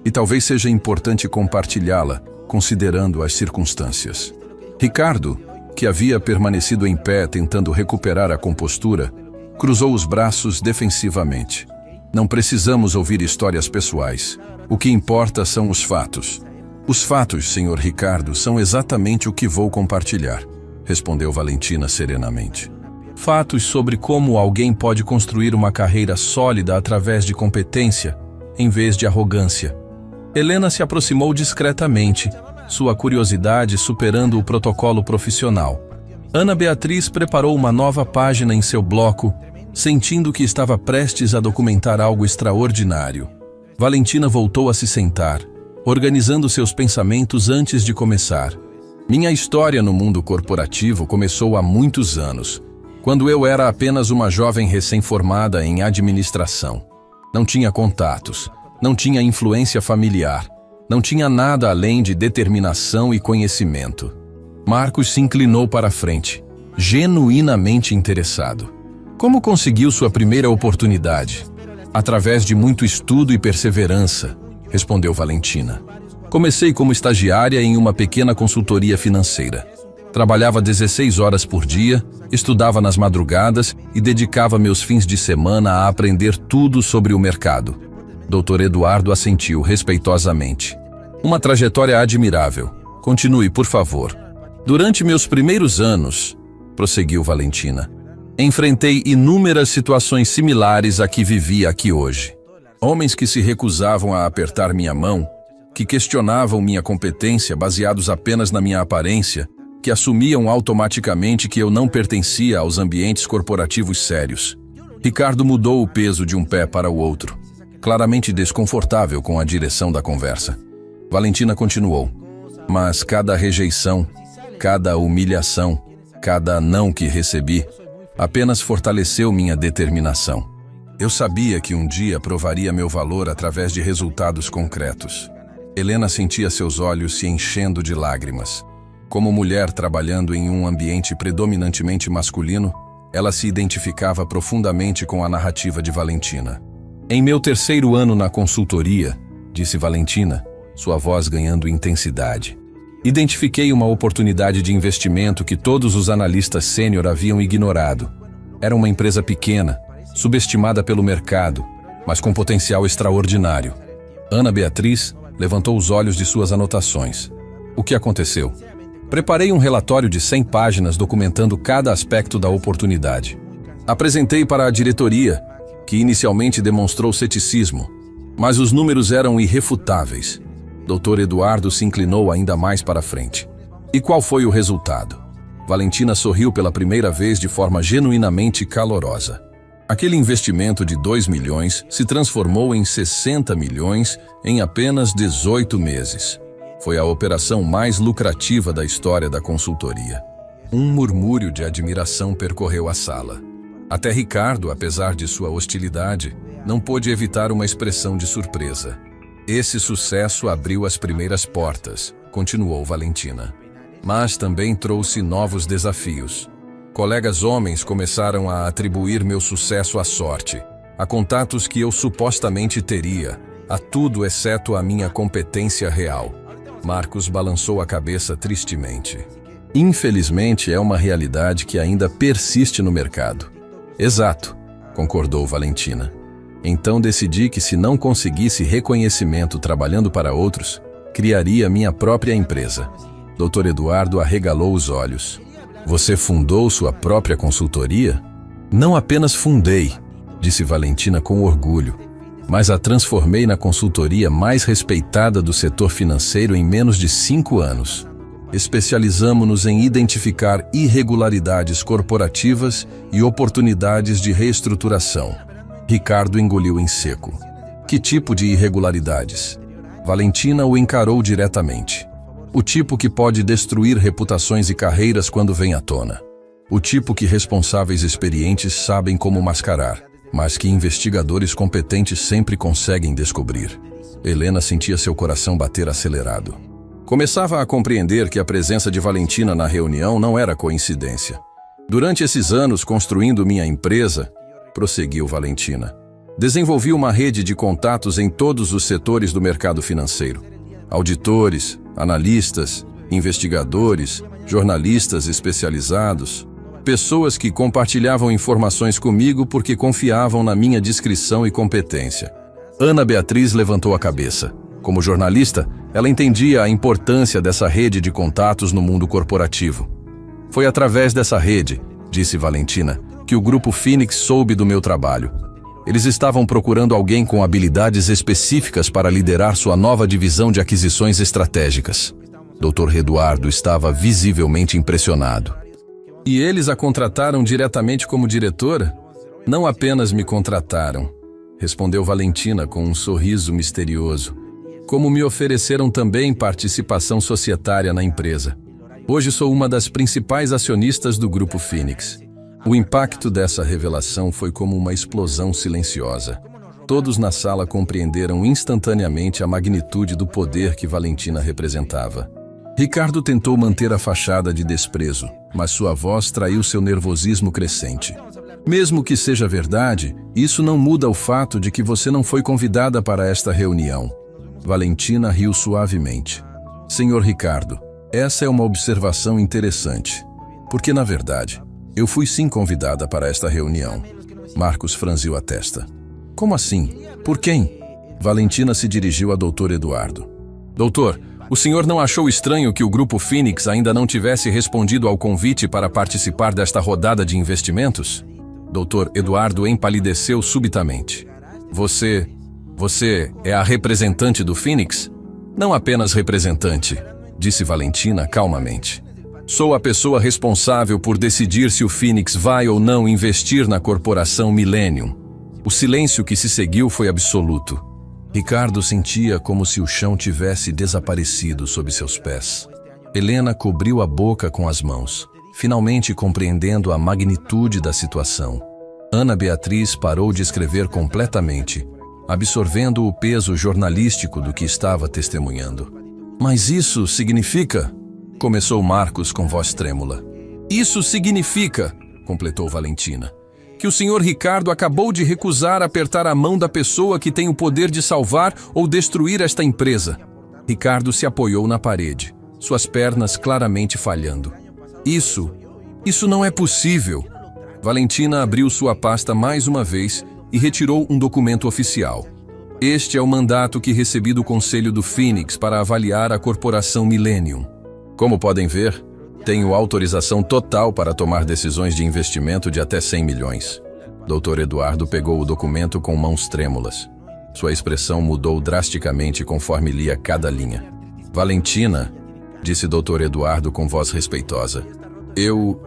E talvez seja importante compartilhá-la, considerando as circunstâncias. Ricardo, que havia permanecido em pé tentando recuperar a compostura, cruzou os braços defensivamente. Não precisamos ouvir histórias pessoais. O que importa são os fatos. Os fatos, Sr. Ricardo, são exatamente o que vou compartilhar, respondeu Valentina serenamente. Fatos sobre como alguém pode construir uma carreira sólida através de competência, em vez de arrogância. Helena se aproximou discretamente, sua curiosidade superando o protocolo profissional. Ana Beatriz preparou uma nova página em seu bloco, sentindo que estava prestes a documentar algo extraordinário. Valentina voltou a se sentar, organizando seus pensamentos antes de começar. Minha história no mundo corporativo começou há muitos anos, quando eu era apenas uma jovem recém-formada em administração. Não tinha contatos, não tinha influência familiar, não tinha nada além de determinação e conhecimento. Marcos se inclinou para a frente, genuinamente interessado. Como conseguiu sua primeira oportunidade? Através de muito estudo e perseverança, respondeu Valentina. Comecei como estagiária em uma pequena consultoria financeira. Trabalhava 16 horas por dia, estudava nas madrugadas e dedicava meus fins de semana a aprender tudo sobre o mercado. Dr. Eduardo assentiu respeitosamente. Uma trajetória admirável. Continue, por favor. Durante meus primeiros anos, prosseguiu Valentina, enfrentei inúmeras situações similares à que vivi aqui hoje. Homens que se recusavam a apertar minha mão, que questionavam minha competência baseados apenas na minha aparência, que assumiam automaticamente que eu não pertencia aos ambientes corporativos sérios. Ricardo mudou o peso de um pé para o outro, claramente desconfortável com a direção da conversa. Valentina continuou. Mas cada rejeição, cada humilhação, cada não que recebi, apenas fortaleceu minha determinação. Eu sabia que um dia provaria meu valor através de resultados concretos. Helena sentia seus olhos se enchendo de lágrimas. Como mulher trabalhando em um ambiente predominantemente masculino, Ela se identificava profundamente com a narrativa de Valentina. Em meu 3º ano na consultoria, disse Valentina, sua voz ganhando intensidade, identifiquei uma oportunidade de investimento que todos os analistas sênior haviam ignorado. Era uma empresa pequena, subestimada pelo mercado, mas com potencial extraordinário. Ana Beatriz levantou os olhos de suas anotações. O que aconteceu? Preparei um relatório de 100 páginas documentando cada aspecto da oportunidade. Apresentei para a diretoria, que inicialmente demonstrou ceticismo, mas os números eram irrefutáveis. Dr. Eduardo se inclinou ainda mais para frente. E qual foi o resultado? Valentina sorriu pela primeira vez de forma genuinamente calorosa. Aquele investimento de 2 milhões se transformou em 60 milhões em apenas 18 meses. Foi a operação mais lucrativa da história da consultoria. Um murmúrio de admiração percorreu a sala. Até Ricardo, apesar de sua hostilidade, não pôde evitar uma expressão de surpresa. Esse sucesso abriu as primeiras portas, continuou Valentina. Mas também trouxe novos desafios. Colegas homens começaram a atribuir meu sucesso à sorte, a contatos que eu supostamente teria, a tudo exceto a minha competência real. Marcos balançou a cabeça tristemente. Infelizmente, é uma realidade que ainda persiste no mercado. Exato, concordou Valentina. Então decidi que se não conseguisse reconhecimento trabalhando para outros, criaria minha própria empresa. Dr. Eduardo arregalou os olhos. Você fundou sua própria consultoria? Não apenas fundei, disse Valentina com orgulho, mas a transformei na consultoria mais respeitada do setor financeiro em menos de 5 anos. Especializamo-nos em identificar irregularidades corporativas e oportunidades de reestruturação. Ricardo engoliu em seco. Que tipo de irregularidades? Valentina o encarou diretamente. O tipo que pode destruir reputações e carreiras quando vem à tona. O tipo que responsáveis experientes sabem como mascarar, mas que investigadores competentes sempre conseguem descobrir. Helena sentia seu coração bater acelerado. Começava a compreender que a presença de Valentina na reunião não era coincidência. Durante esses anos construindo minha empresa, prosseguiu Valentina, desenvolvi uma rede de contatos em todos os setores do mercado financeiro. Auditores, analistas, investigadores, jornalistas especializados, pessoas que compartilhavam informações comigo porque confiavam na minha discrição e competência. Ana Beatriz levantou a cabeça. Como jornalista, ela entendia a importância dessa rede de contatos no mundo corporativo. Foi através dessa rede, disse Valentina, que o Grupo Phoenix soube do meu trabalho. Eles estavam procurando alguém com habilidades específicas para liderar sua nova divisão de aquisições estratégicas. Dr. Eduardo estava visivelmente impressionado. E eles a contrataram diretamente como diretora? Não apenas me contrataram, respondeu Valentina com um sorriso misterioso, como me ofereceram também participação societária na empresa. Hoje sou uma das principais acionistas do Grupo Phoenix. O impacto dessa revelação foi como uma explosão silenciosa. Todos na sala compreenderam instantaneamente a magnitude do poder que Valentina representava. Ricardo tentou manter a fachada de desprezo, mas sua voz traiu seu nervosismo crescente. Mesmo que seja verdade, isso não muda o fato de que você não foi convidada para esta reunião. Valentina riu suavemente. Senhor Ricardo, essa é uma observação interessante, porque na verdade, eu fui sim convidada para esta reunião. Marcos franziu a testa. Como assim? Por quem? Valentina se dirigiu a Dr. Eduardo. Doutor, o senhor não achou estranho que o Grupo Phoenix ainda não tivesse respondido ao convite para participar desta rodada de investimentos? Dr. Eduardo empalideceu subitamente. Você é a representante do Phoenix? Não apenas representante, disse Valentina calmamente. Sou a pessoa responsável por decidir se o Phoenix vai ou não investir na corporação Millennium. O silêncio que se seguiu foi absoluto. Ricardo sentia como se o chão tivesse desaparecido sob seus pés. Helena cobriu a boca com as mãos, finalmente compreendendo a magnitude da situação. Ana Beatriz parou de escrever completamente, absorvendo o peso jornalístico do que estava testemunhando. Mas isso significa... Começou Marcos com voz trêmula. Isso significa... completou Valentina. Que o senhor Ricardo acabou de recusar apertar a mão da pessoa que tem o poder de salvar ou destruir esta empresa. Ricardo se apoiou na parede, suas pernas claramente falhando. Isso não é possível. Valentina abriu sua pasta mais uma vez e retirou um documento oficial. Este é o mandato que recebi do Conselho do Phoenix para avaliar a corporação Millennium. Como podem ver, tenho autorização total para tomar decisões de investimento de até 100 milhões. Dr. Eduardo pegou o documento com mãos trêmulas. Sua expressão mudou drasticamente conforme lia cada linha. Valentina, disse Dr. Eduardo com voz respeitosa. Eu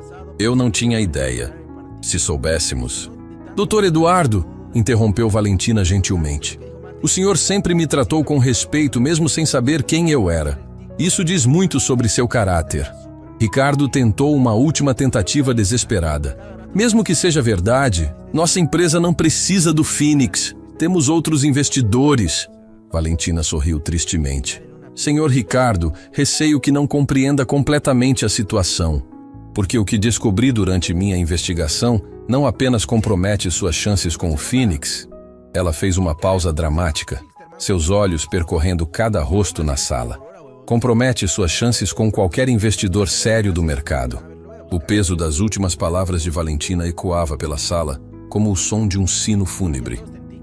não tinha ideia. Se soubéssemos... Dr. Eduardo, interrompeu Valentina gentilmente. O senhor sempre me tratou com respeito, mesmo sem saber quem eu era. Isso diz muito sobre seu caráter. Ricardo tentou uma última tentativa desesperada. Mesmo que seja verdade, nossa empresa não precisa do Phoenix. Temos outros investidores. Valentina sorriu tristemente. Senhor Ricardo, receio que não compreenda completamente a situação. Porque o que descobri durante minha investigação não apenas compromete suas chances com o Phoenix. Ela fez uma pausa dramática, seus olhos percorrendo cada rosto na sala. Compromete suas chances com qualquer investidor sério do mercado. O peso das últimas palavras de Valentina ecoava pela sala, como o som de um sino fúnebre.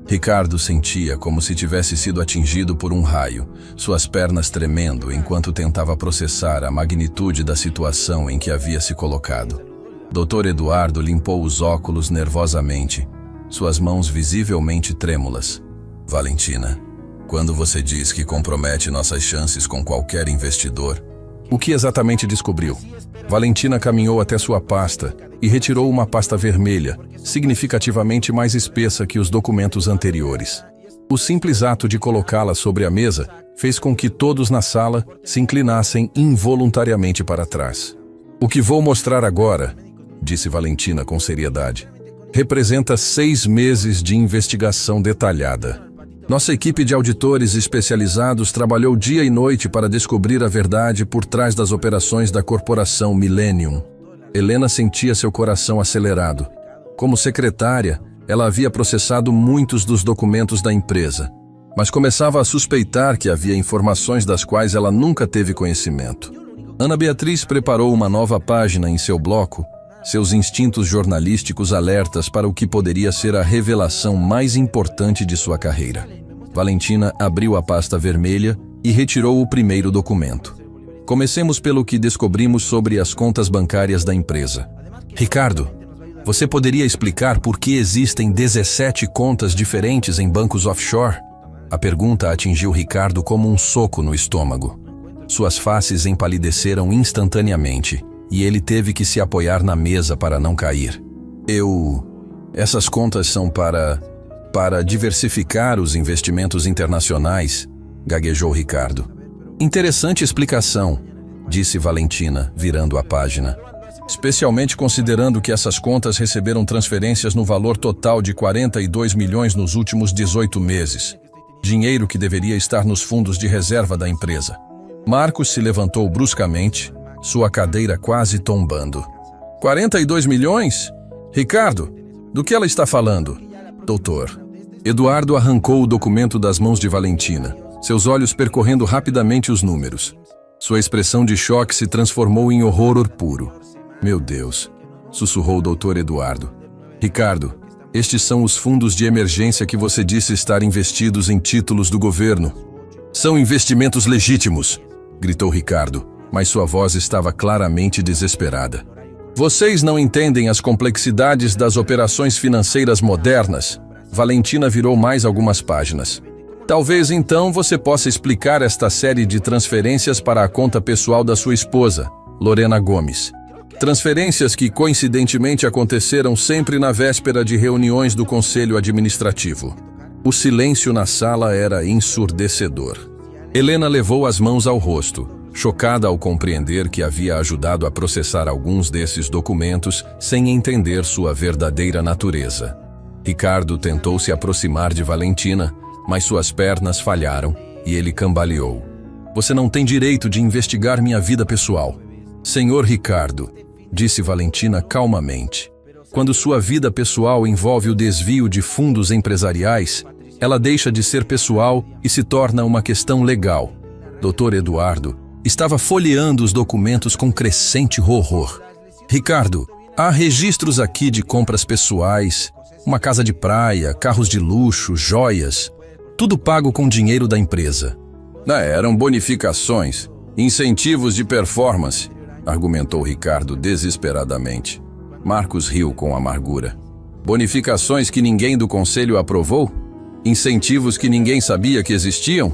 Ricardo sentia como se tivesse sido atingido por um raio, suas pernas tremendo enquanto tentava processar a magnitude da situação em que havia se colocado. Dr. Eduardo limpou os óculos nervosamente, suas mãos visivelmente trêmulas. Valentina, quando você diz que compromete nossas chances com qualquer investidor, o que exatamente descobriu? Valentina caminhou até sua pasta e retirou uma pasta vermelha, significativamente mais espessa que os documentos anteriores. O simples ato de colocá-la sobre a mesa fez com que todos na sala se inclinassem involuntariamente para trás. O que vou mostrar agora, disse Valentina com seriedade, representa 6 meses de investigação detalhada. Nossa equipe de auditores especializados trabalhou dia e noite para descobrir a verdade por trás das operações da corporação Millennium. Helena sentia seu coração acelerado. Como secretária, ela havia processado muitos dos documentos da empresa, mas começava a suspeitar que havia informações das quais ela nunca teve conhecimento. Ana Beatriz preparou uma nova página em seu bloco, seus instintos jornalísticos alertas para o que poderia ser a revelação mais importante de sua carreira. Valentina abriu a pasta vermelha e retirou o primeiro documento. Comecemos pelo que descobrimos sobre as contas bancárias da empresa. Ricardo, você poderia explicar por que existem 17 contas diferentes em bancos offshore? A pergunta atingiu Ricardo como um soco no estômago. Suas faces empalideceram instantaneamente e ele teve que se apoiar na mesa para não cair. Essas contas são para diversificar os investimentos internacionais, gaguejou Ricardo. Interessante explicação, disse Valentina, virando a página. Especialmente considerando que essas contas receberam transferências no valor total de 42 milhões nos últimos 18 meses. Dinheiro que deveria estar nos fundos de reserva da empresa. Marcos se levantou bruscamente, sua cadeira quase tombando. 42 milhões? Ricardo, do que ela está falando? Doutor. Eduardo arrancou o documento das mãos de Valentina, seus olhos percorrendo rapidamente os números. Sua expressão de choque se transformou em horror puro. Meu Deus, sussurrou o Dr. Eduardo. Ricardo, estes são os fundos de emergência que você disse estar investidos em títulos do governo. São investimentos legítimos, gritou Ricardo, mas sua voz estava claramente desesperada. Vocês não entendem as complexidades das operações financeiras modernas? Valentina virou mais algumas páginas. Talvez então você possa explicar esta série de transferências para a conta pessoal da sua esposa, Lorena Gomes. Transferências que coincidentemente aconteceram sempre na véspera de reuniões do Conselho Administrativo. O silêncio na sala era ensurdecedor. Helena levou as mãos ao rosto, chocada ao compreender que havia ajudado a processar alguns desses documentos sem entender sua verdadeira natureza. Ricardo tentou se aproximar de Valentina, mas suas pernas falharam e ele cambaleou. Você não tem direito de investigar minha vida pessoal. Senhor Ricardo, disse Valentina calmamente, Quando sua vida pessoal envolve o desvio de fundos empresariais, ela deixa de ser pessoal e se torna uma questão legal. Dr. Eduardo estava folheando os documentos com crescente horror. Ricardo, há registros aqui de compras pessoais, uma casa de praia, carros de luxo, joias, tudo pago com dinheiro da empresa. Eram bonificações, incentivos de performance, argumentou Ricardo desesperadamente. Marcos riu com amargura. Bonificações que ninguém do conselho aprovou? Incentivos que ninguém sabia que existiam?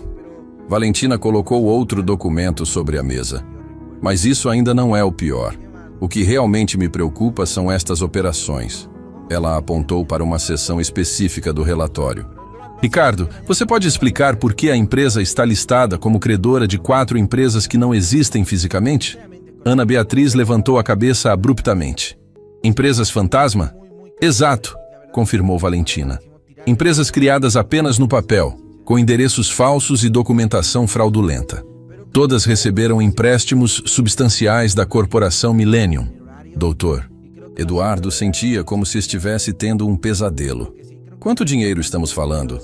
Valentina colocou outro documento sobre a mesa. Mas isso ainda não é o pior. O que realmente me preocupa são estas operações. Ela apontou para uma seção específica do relatório. Ricardo, você pode explicar por que a empresa está listada como credora de 4 empresas que não existem fisicamente? Ana Beatriz levantou a cabeça abruptamente. Empresas fantasma? Exato, confirmou Valentina. Empresas criadas apenas no papel, com endereços falsos e documentação fraudulenta. Todas receberam empréstimos substanciais da corporação Millennium. Doutor, Eduardo sentia como se estivesse tendo um pesadelo. Quanto dinheiro estamos falando?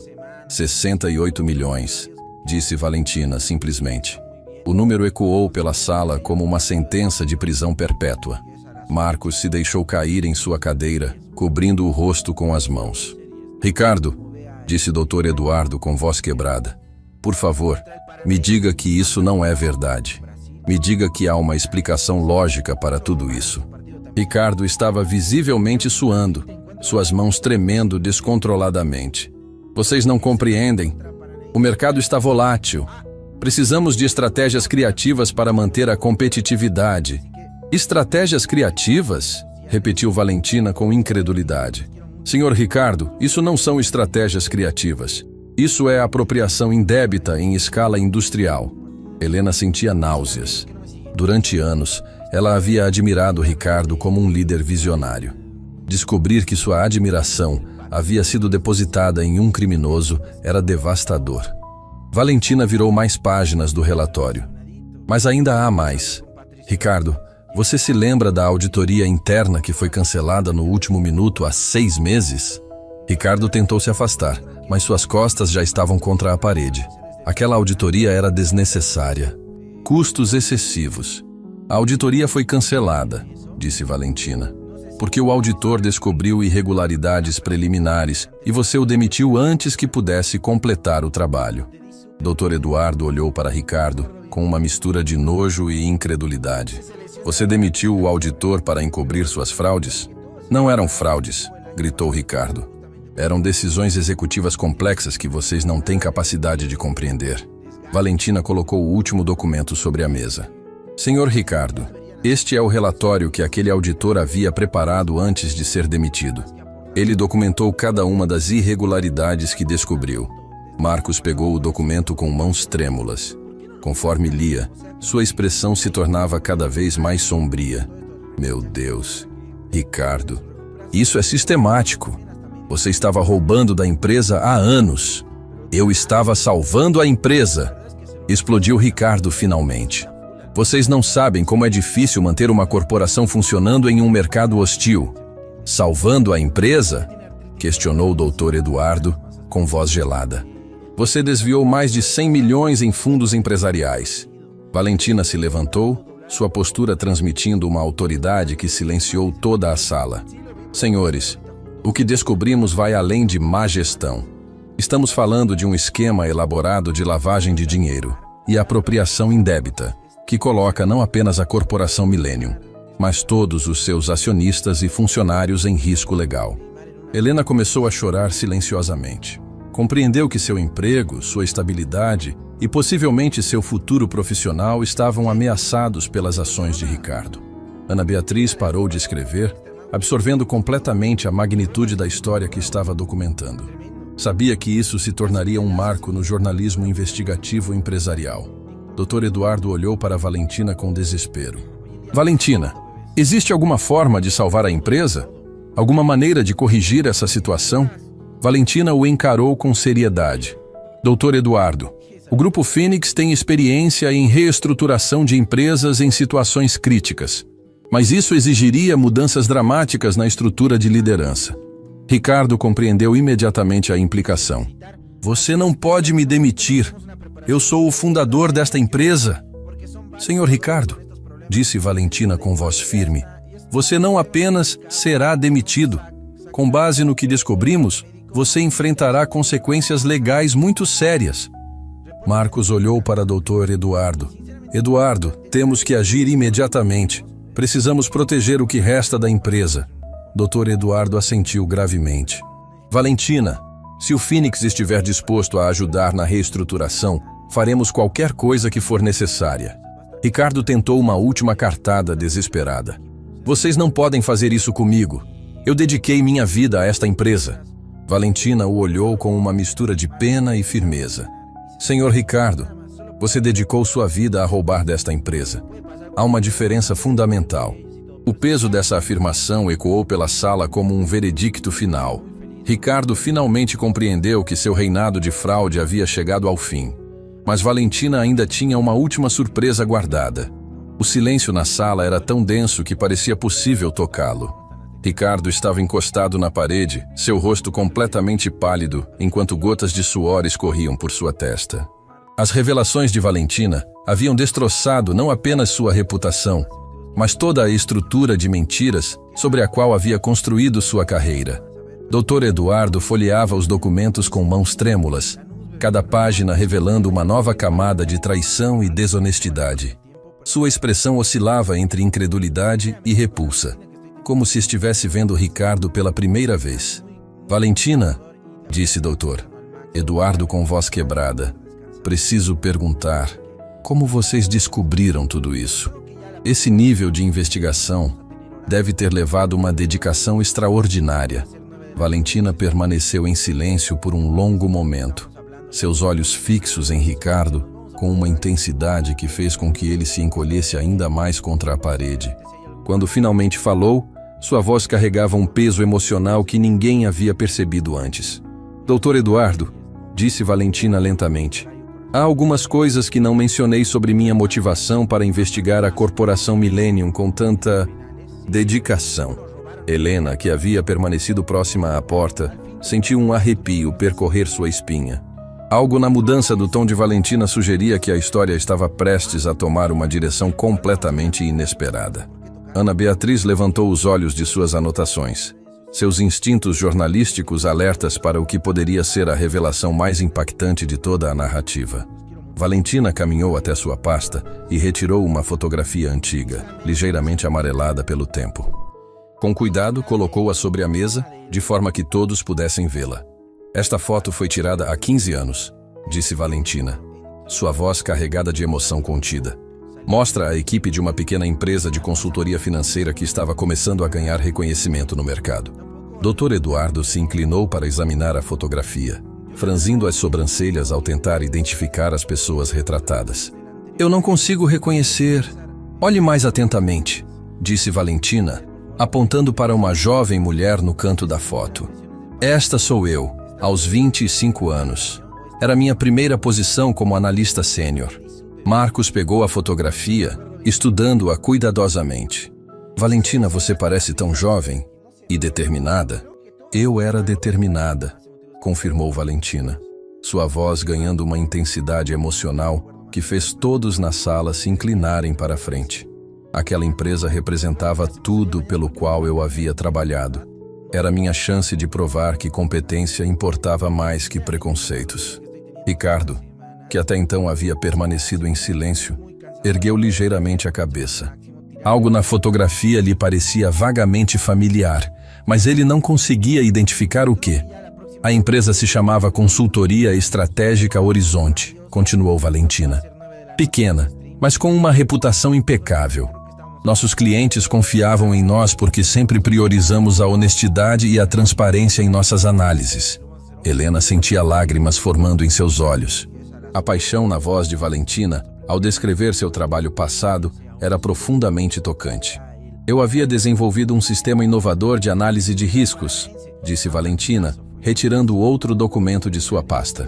68 milhões, disse Valentina simplesmente. O número ecoou pela sala como uma sentença de prisão perpétua. Marcos se deixou cair em sua cadeira, cobrindo o rosto com as mãos. Ricardo, disse Dr. Eduardo com voz quebrada, por favor, me diga que isso não é verdade. Me diga que há uma explicação lógica para tudo isso. Ricardo estava visivelmente suando, suas mãos tremendo descontroladamente. Vocês não compreendem. O mercado está volátil. Precisamos de estratégias criativas para manter a competitividade. Estratégias criativas? Repetiu Valentina com incredulidade. Senhor Ricardo, isso não são estratégias criativas. Isso é apropriação indébita em escala industrial. Helena sentia náuseas. Durante anos, ela havia admirado Ricardo como um líder visionário. Descobrir que sua admiração havia sido depositada em um criminoso era devastador. Valentina virou mais páginas do relatório. Mas ainda há mais. Ricardo, você se lembra da auditoria interna que foi cancelada no último minuto há 6 meses? Ricardo tentou se afastar, mas suas costas já estavam contra a parede. Aquela auditoria era desnecessária. Custos excessivos. A auditoria foi cancelada, disse Valentina, porque o auditor descobriu irregularidades preliminares e você o demitiu antes que pudesse completar o trabalho. Dr. Eduardo olhou para Ricardo com uma mistura de nojo e incredulidade. Você demitiu o auditor para encobrir suas fraudes? Não eram fraudes, gritou Ricardo. Eram decisões executivas complexas que vocês não têm capacidade de compreender. Valentina colocou o último documento sobre a mesa. Senhor Ricardo, este é o relatório que aquele auditor havia preparado antes de ser demitido. Ele documentou cada uma das irregularidades que descobriu. Marcos pegou o documento com mãos trêmulas. Conforme lia, sua expressão se tornava cada vez mais sombria. Meu Deus, Ricardo, isso é sistemático. Você estava roubando da empresa há anos. Eu estava salvando a empresa. Explodiu Ricardo finalmente. Vocês não sabem como é difícil manter uma corporação funcionando em um mercado hostil. Salvando a empresa? Questionou o Dr. Eduardo com voz gelada. Você desviou mais de 100 milhões em fundos empresariais. Valentina se levantou, sua postura transmitindo uma autoridade que silenciou toda a sala. Senhores, o que descobrimos vai além de má gestão. Estamos falando de um esquema elaborado de lavagem de dinheiro e apropriação indébita, que coloca não apenas a corporação Millennium, mas todos os seus acionistas e funcionários em risco legal. Helena começou a chorar silenciosamente. Compreendeu que seu emprego, sua estabilidade e possivelmente seu futuro profissional estavam ameaçados pelas ações de Ricardo. Ana Beatriz parou de escrever, absorvendo completamente a magnitude da história que estava documentando. Sabia que isso se tornaria um marco no jornalismo investigativo empresarial. Dr. Eduardo olhou para Valentina com desespero. Valentina, existe alguma forma de salvar a empresa? Alguma maneira de corrigir essa situação? Valentina o encarou com seriedade. Dr. Eduardo, o Grupo Phoenix tem experiência em reestruturação de empresas em situações críticas. Mas isso exigiria mudanças dramáticas na estrutura de liderança. Ricardo compreendeu imediatamente a implicação. Você não pode me demitir. Eu sou o fundador desta empresa. Senhor Ricardo, disse Valentina com voz firme, você não apenas será demitido. Com base no que descobrimos, você enfrentará consequências legais muito sérias. Marcos olhou para Dr. Eduardo. Eduardo, temos que agir imediatamente. Precisamos proteger o que resta da empresa. Dr. Eduardo assentiu gravemente. Valentina, se o Phoenix estiver disposto a ajudar na reestruturação, faremos qualquer coisa que for necessária. Ricardo tentou uma última cartada desesperada. Vocês não podem fazer isso comigo. Eu dediquei minha vida a esta empresa. Valentina o olhou com uma mistura de pena e firmeza. Senhor Ricardo, você dedicou sua vida a roubar desta empresa. Há uma diferença fundamental. O peso dessa afirmação ecoou pela sala como um veredicto final. Ricardo finalmente compreendeu que seu reinado de fraude havia chegado ao fim. Mas Valentina ainda tinha uma última surpresa guardada. O silêncio na sala era tão denso que parecia possível tocá-lo. Ricardo estava encostado na parede, seu rosto completamente pálido, enquanto gotas de suor escorriam por sua testa. As revelações de Valentina haviam destroçado não apenas sua reputação, mas toda a estrutura de mentiras sobre a qual havia construído sua carreira. Dr. Eduardo folheava os documentos com mãos trêmulas, cada página revelando uma nova camada de traição e desonestidade. Sua expressão oscilava entre incredulidade e repulsa, como se estivesse vendo Ricardo pela primeira vez. Valentina, disse Dr. Eduardo com voz quebrada, preciso perguntar, como vocês descobriram tudo isso? Esse nível de investigação deve ter levado uma dedicação extraordinária. Valentina permaneceu em silêncio por um longo momento, seus olhos fixos em Ricardo, com uma intensidade que fez com que ele se encolhesse ainda mais contra a parede. Quando finalmente falou, sua voz carregava um peso emocional que ninguém havia percebido antes. Dr. Eduardo, disse Valentina lentamente, há algumas coisas que não mencionei sobre minha motivação para investigar a Corporação Millennium com tanta dedicação. Helena, que havia permanecido próxima à porta, sentiu um arrepio percorrer sua espinha. Algo na mudança do tom de Valentina sugeria que a história estava prestes a tomar uma direção completamente inesperada. Ana Beatriz levantou os olhos de suas anotações. Seus instintos jornalísticos alertas para o que poderia ser a revelação mais impactante de toda a narrativa. Valentina caminhou até sua pasta e retirou uma fotografia antiga, ligeiramente amarelada pelo tempo. Com cuidado, colocou-a sobre a mesa, de forma que todos pudessem vê-la. Esta foto foi tirada há 15 anos, disse Valentina, sua voz carregada de emoção contida. Mostra a equipe de uma pequena empresa de consultoria financeira que estava começando a ganhar reconhecimento no mercado. Dr. Eduardo se inclinou para examinar a fotografia, franzindo as sobrancelhas ao tentar identificar as pessoas retratadas. Eu não consigo reconhecer. Olhe mais atentamente, disse Valentina, apontando para uma jovem mulher no canto da foto. Esta sou eu, aos 25 anos. Era minha primeira posição como analista sênior. Marcos pegou a fotografia, estudando-a cuidadosamente. Valentina, você parece tão jovem e determinada. Eu era determinada, confirmou Valentina, sua voz ganhando uma intensidade emocional que fez todos na sala se inclinarem para a frente. Aquela empresa representava tudo pelo qual eu havia trabalhado. Era minha chance de provar que competência importava mais que preconceitos. Ricardo, que até então havia permanecido em silêncio, ergueu ligeiramente a cabeça. Algo na fotografia lhe parecia vagamente familiar, mas ele não conseguia identificar o quê. A empresa se chamava Consultoria Estratégica Horizonte, continuou Valentina. Pequena, mas com uma reputação impecável. Nossos clientes confiavam em nós porque sempre priorizamos a honestidade e a transparência em nossas análises. Helena sentia lágrimas formando em seus olhos. A paixão na voz de Valentina, ao descrever seu trabalho passado, era profundamente tocante. Eu havia desenvolvido um sistema inovador de análise de riscos, disse Valentina, retirando outro documento de sua pasta.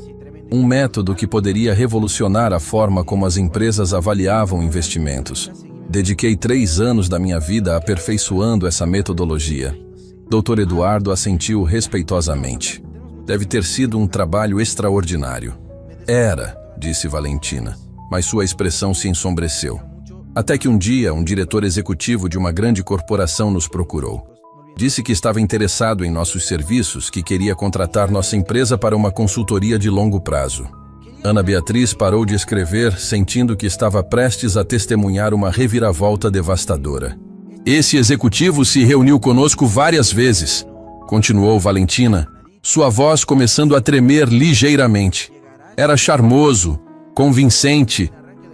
Um método que poderia revolucionar a forma como as empresas avaliavam investimentos. Dediquei 3 anos da minha vida aperfeiçoando essa metodologia. Dr. Eduardo assentiu respeitosamente. Deve ter sido um trabalho extraordinário. Era, disse Valentina, mas sua expressão se ensombreceu. Até que um dia, um diretor executivo de uma grande corporação nos procurou. Disse que estava interessado em nossos serviços, que queria contratar nossa empresa para uma consultoria de longo prazo. Ana Beatriz parou de escrever, sentindo que estava prestes a testemunhar uma reviravolta devastadora. Esse executivo se reuniu conosco várias vezes, continuou Valentina, sua voz começando a tremer ligeiramente. Era charmoso, convincente,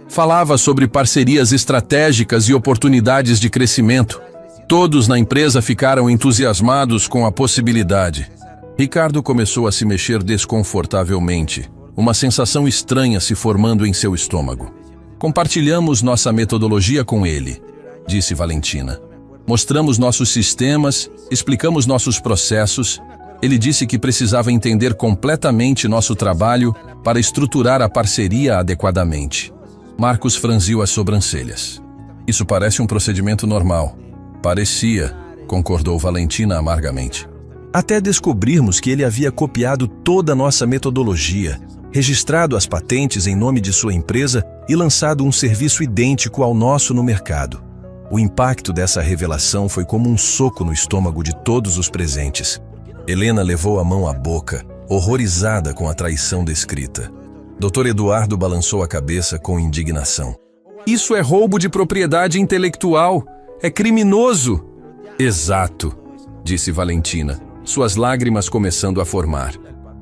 falava sobre parcerias estratégicas e oportunidades de crescimento. Todos na empresa ficaram entusiasmados com a possibilidade. Ricardo começou a se mexer desconfortavelmente, uma sensação estranha se formando em seu estômago. Compartilhamos nossa metodologia com ele, disse Valentina. Mostramos nossos sistemas, explicamos nossos processos. Ele disse que precisava entender completamente nosso trabalho para estruturar a parceria adequadamente. Marcos franziu as sobrancelhas. Isso parece um procedimento normal. Parecia, concordou Valentina amargamente. Até descobrirmos que ele havia copiado toda a nossa metodologia, registrado as patentes em nome de sua empresa e lançado um serviço idêntico ao nosso no mercado. O impacto dessa revelação foi como um soco no estômago de todos os presentes. Helena levou a mão à boca, horrorizada com a traição descrita. Dr. Eduardo balançou a cabeça com indignação. Isso é roubo de propriedade intelectual. É criminoso. Exato, disse Valentina, suas lágrimas começando a formar.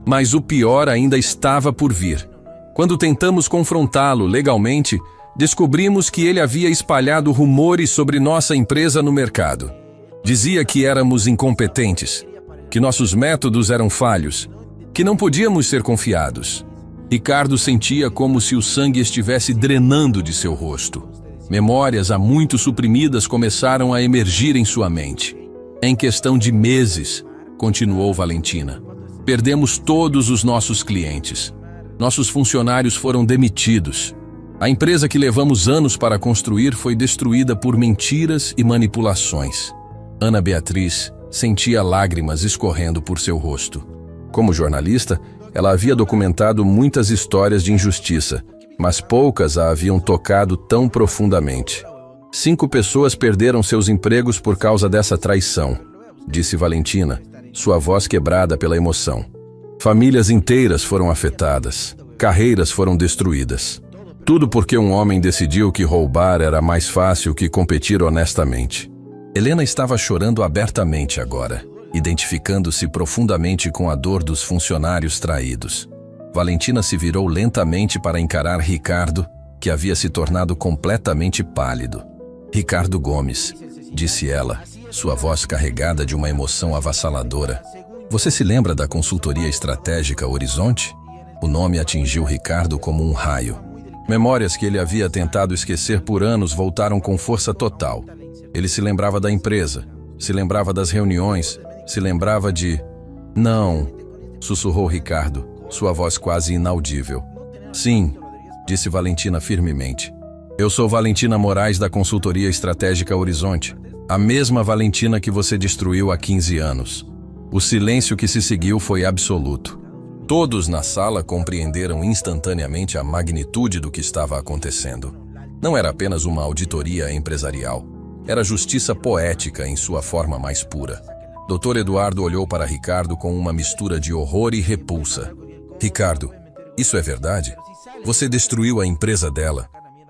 Mas o pior ainda estava por vir. Quando tentamos confrontá-lo legalmente, descobrimos que ele havia espalhado rumores sobre nossa empresa no mercado. Dizia que éramos incompetentes, que nossos métodos eram falhos, que não podíamos ser confiados. Ricardo sentia como se o sangue estivesse drenando de seu rosto. Memórias há muito suprimidas começaram a emergir em sua mente. Em questão de meses, continuou Valentina, perdemos todos os nossos clientes. Nossos funcionários foram demitidos. A empresa que levamos anos para construir foi destruída por mentiras e manipulações. Ana Beatriz sentia lágrimas escorrendo por seu rosto. Como jornalista, ela havia documentado muitas histórias de injustiça, mas poucas a haviam tocado tão profundamente. 5 pessoas perderam seus empregos por causa dessa traição, disse Valentina, sua voz quebrada pela emoção. Famílias inteiras foram afetadas, carreiras foram destruídas. Tudo porque um homem decidiu que roubar era mais fácil que competir honestamente. Helena estava chorando abertamente agora, identificando-se profundamente com a dor dos funcionários traídos. Valentina se virou lentamente para encarar Ricardo, que havia se tornado completamente pálido. Ricardo Gomes, disse ela, sua voz carregada de uma emoção avassaladora. Você se lembra da consultoria estratégica Horizonte? O nome atingiu Ricardo como um raio. Memórias que ele havia tentado esquecer por anos voltaram com força total. Ele se lembrava da empresa, se lembrava das reuniões, se lembrava de... Não, sussurrou Ricardo, sua voz quase inaudível. Sim, disse Valentina firmemente. Eu sou Valentina Moraes da consultoria estratégica Horizonte, a mesma Valentina que você destruiu há 15 anos. O silêncio que se seguiu foi absoluto. Todos na sala compreenderam instantaneamente a magnitude do que estava acontecendo. Não era apenas uma auditoria empresarial. Era justiça poética em sua forma mais pura. Dr. Eduardo olhou para Ricardo com uma mistura de horror e repulsa. Ricardo, isso é verdade? Você destruiu a empresa dela.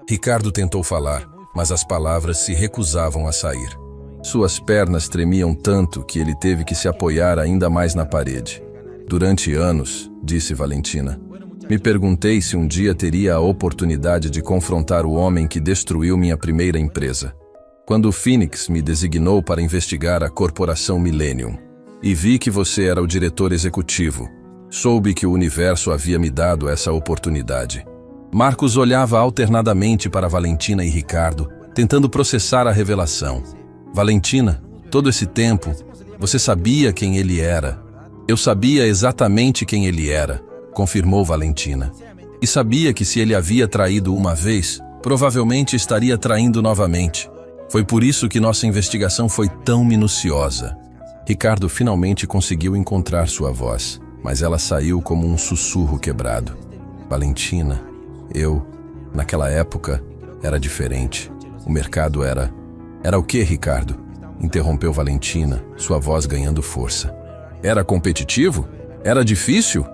Ricardo tentou falar, mas as palavras se recusavam a sair. Suas pernas tremiam tanto que ele teve que se apoiar ainda mais na parede. Durante anos, disse Valentina, me perguntei se um dia teria a oportunidade de confrontar o homem que destruiu minha primeira empresa. Quando o Phoenix me designou para investigar a corporação Millennium e vi que você era o diretor executivo, soube que o universo havia me dado essa oportunidade. Marcos olhava alternadamente para Valentina e Ricardo, tentando processar a revelação. Valentina, todo esse tempo, você sabia quem ele era. Eu sabia exatamente quem ele era, confirmou Valentina. E sabia que se ele havia traído uma vez, Provavelmente estaria traindo novamente. Foi por isso que nossa investigação foi tão minuciosa. Ricardo finalmente conseguiu encontrar sua voz, mas ela saiu como um sussurro quebrado. Valentina, naquela época, era diferente. O mercado era... Era o quê, Ricardo? Interrompeu Valentina, sua voz ganhando força. Era competitivo? Era difícil?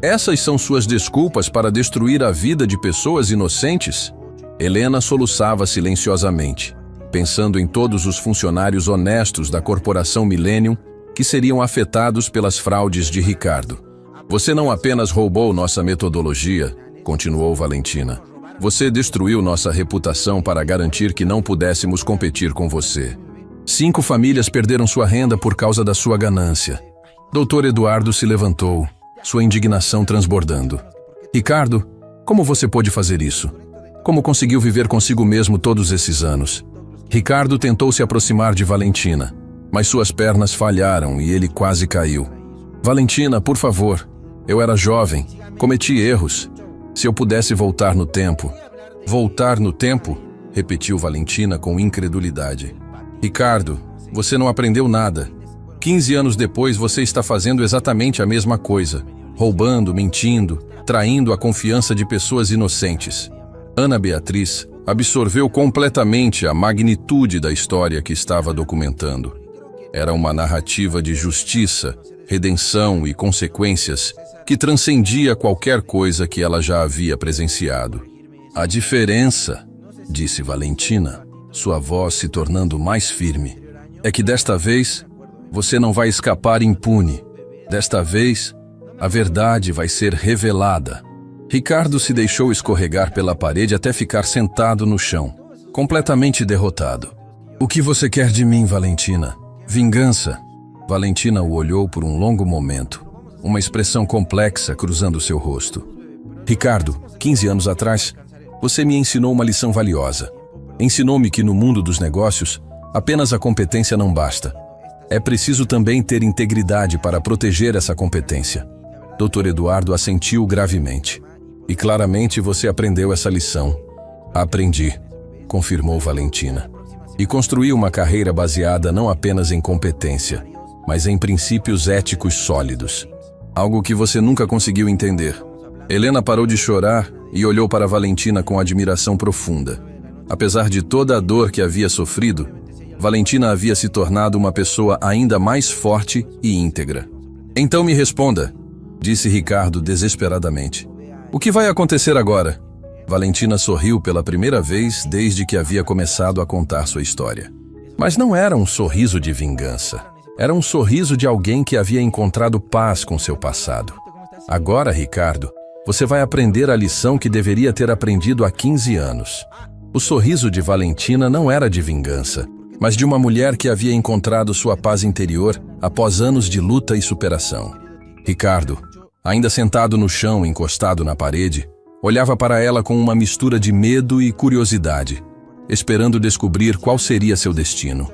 Essas são suas desculpas para destruir a vida de pessoas inocentes? Helena soluçava silenciosamente, pensando em todos os funcionários honestos da corporação Millennium que seriam afetados pelas fraudes de Ricardo. Você não apenas roubou nossa metodologia, continuou Valentina. Você destruiu nossa reputação para garantir que não pudéssemos competir com você. 5 famílias perderam sua renda por causa da sua ganância. Dr. Eduardo se levantou, sua indignação transbordando. Ricardo, como você pôde fazer isso? Como conseguiu viver consigo mesmo todos esses anos? Ricardo tentou se aproximar de Valentina, mas suas pernas falharam e ele quase caiu. Valentina, por favor, eu era jovem, cometi erros. Se eu pudesse voltar no tempo... Voltar no tempo? Repetiu Valentina com incredulidade. Ricardo, você não aprendeu nada. 15 anos depois você está fazendo exatamente a mesma coisa. Roubando, mentindo, traindo a confiança de pessoas inocentes. Ana Beatriz absorveu completamente a magnitude da história que estava documentando. Era uma narrativa de justiça, redenção e consequências que transcendia qualquer coisa que ela já havia presenciado. A diferença, disse Valentina, sua voz se tornando mais firme, é que desta vez você não vai escapar impune. Desta vez, a verdade vai ser revelada. Ricardo se deixou escorregar pela parede até ficar sentado no chão, completamente derrotado. O que você quer de mim, Valentina? Vingança? Valentina o olhou por um longo momento, uma expressão complexa cruzando seu rosto. Ricardo, 15 anos atrás, você me ensinou uma lição valiosa. Ensinou-me que no mundo dos negócios, apenas a competência não basta. É preciso também ter integridade para proteger essa competência. Dr. Eduardo assentiu gravemente. E claramente você aprendeu essa lição. Aprendi, confirmou Valentina. E construí uma carreira baseada não apenas em competência, mas em princípios éticos sólidos. Algo que você nunca conseguiu entender. Helena parou de chorar e olhou para Valentina com admiração profunda. Apesar de toda a dor que havia sofrido, Valentina havia se tornado uma pessoa ainda mais forte e íntegra. Então me responda, disse Ricardo desesperadamente. O que vai acontecer agora? Valentina sorriu pela primeira vez desde que havia começado a contar sua história. Mas não era um sorriso de vingança. Era um sorriso de alguém que havia encontrado paz com seu passado. Agora, Ricardo, você vai aprender a lição que deveria ter aprendido há 15 anos. O sorriso de Valentina não era de vingança, mas de uma mulher que havia encontrado sua paz interior após anos de luta e superação. Ricardo, ainda sentado no chão, encostado na parede, olhava para ela com uma mistura de medo e curiosidade, esperando descobrir qual seria seu destino.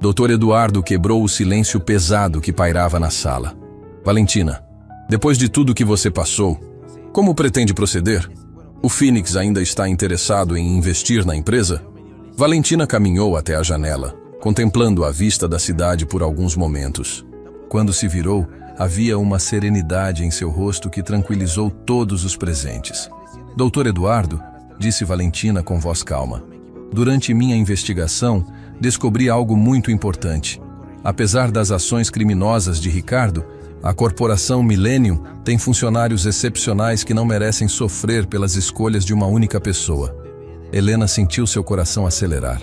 Dr. Eduardo quebrou o silêncio pesado que pairava na sala. Valentina, depois de tudo que você passou, como pretende proceder? O Phoenix ainda está interessado em investir na empresa? Valentina caminhou até a janela, contemplando a vista da cidade por alguns momentos. Quando se virou, havia uma serenidade em seu rosto que tranquilizou todos os presentes. Dr. Eduardo, disse Valentina com voz calma, durante minha investigação, descobri algo muito importante. Apesar das ações criminosas de Ricardo, a corporação Millennium tem funcionários excepcionais que não merecem sofrer pelas escolhas de uma única pessoa. Helena sentiu seu coração acelerar.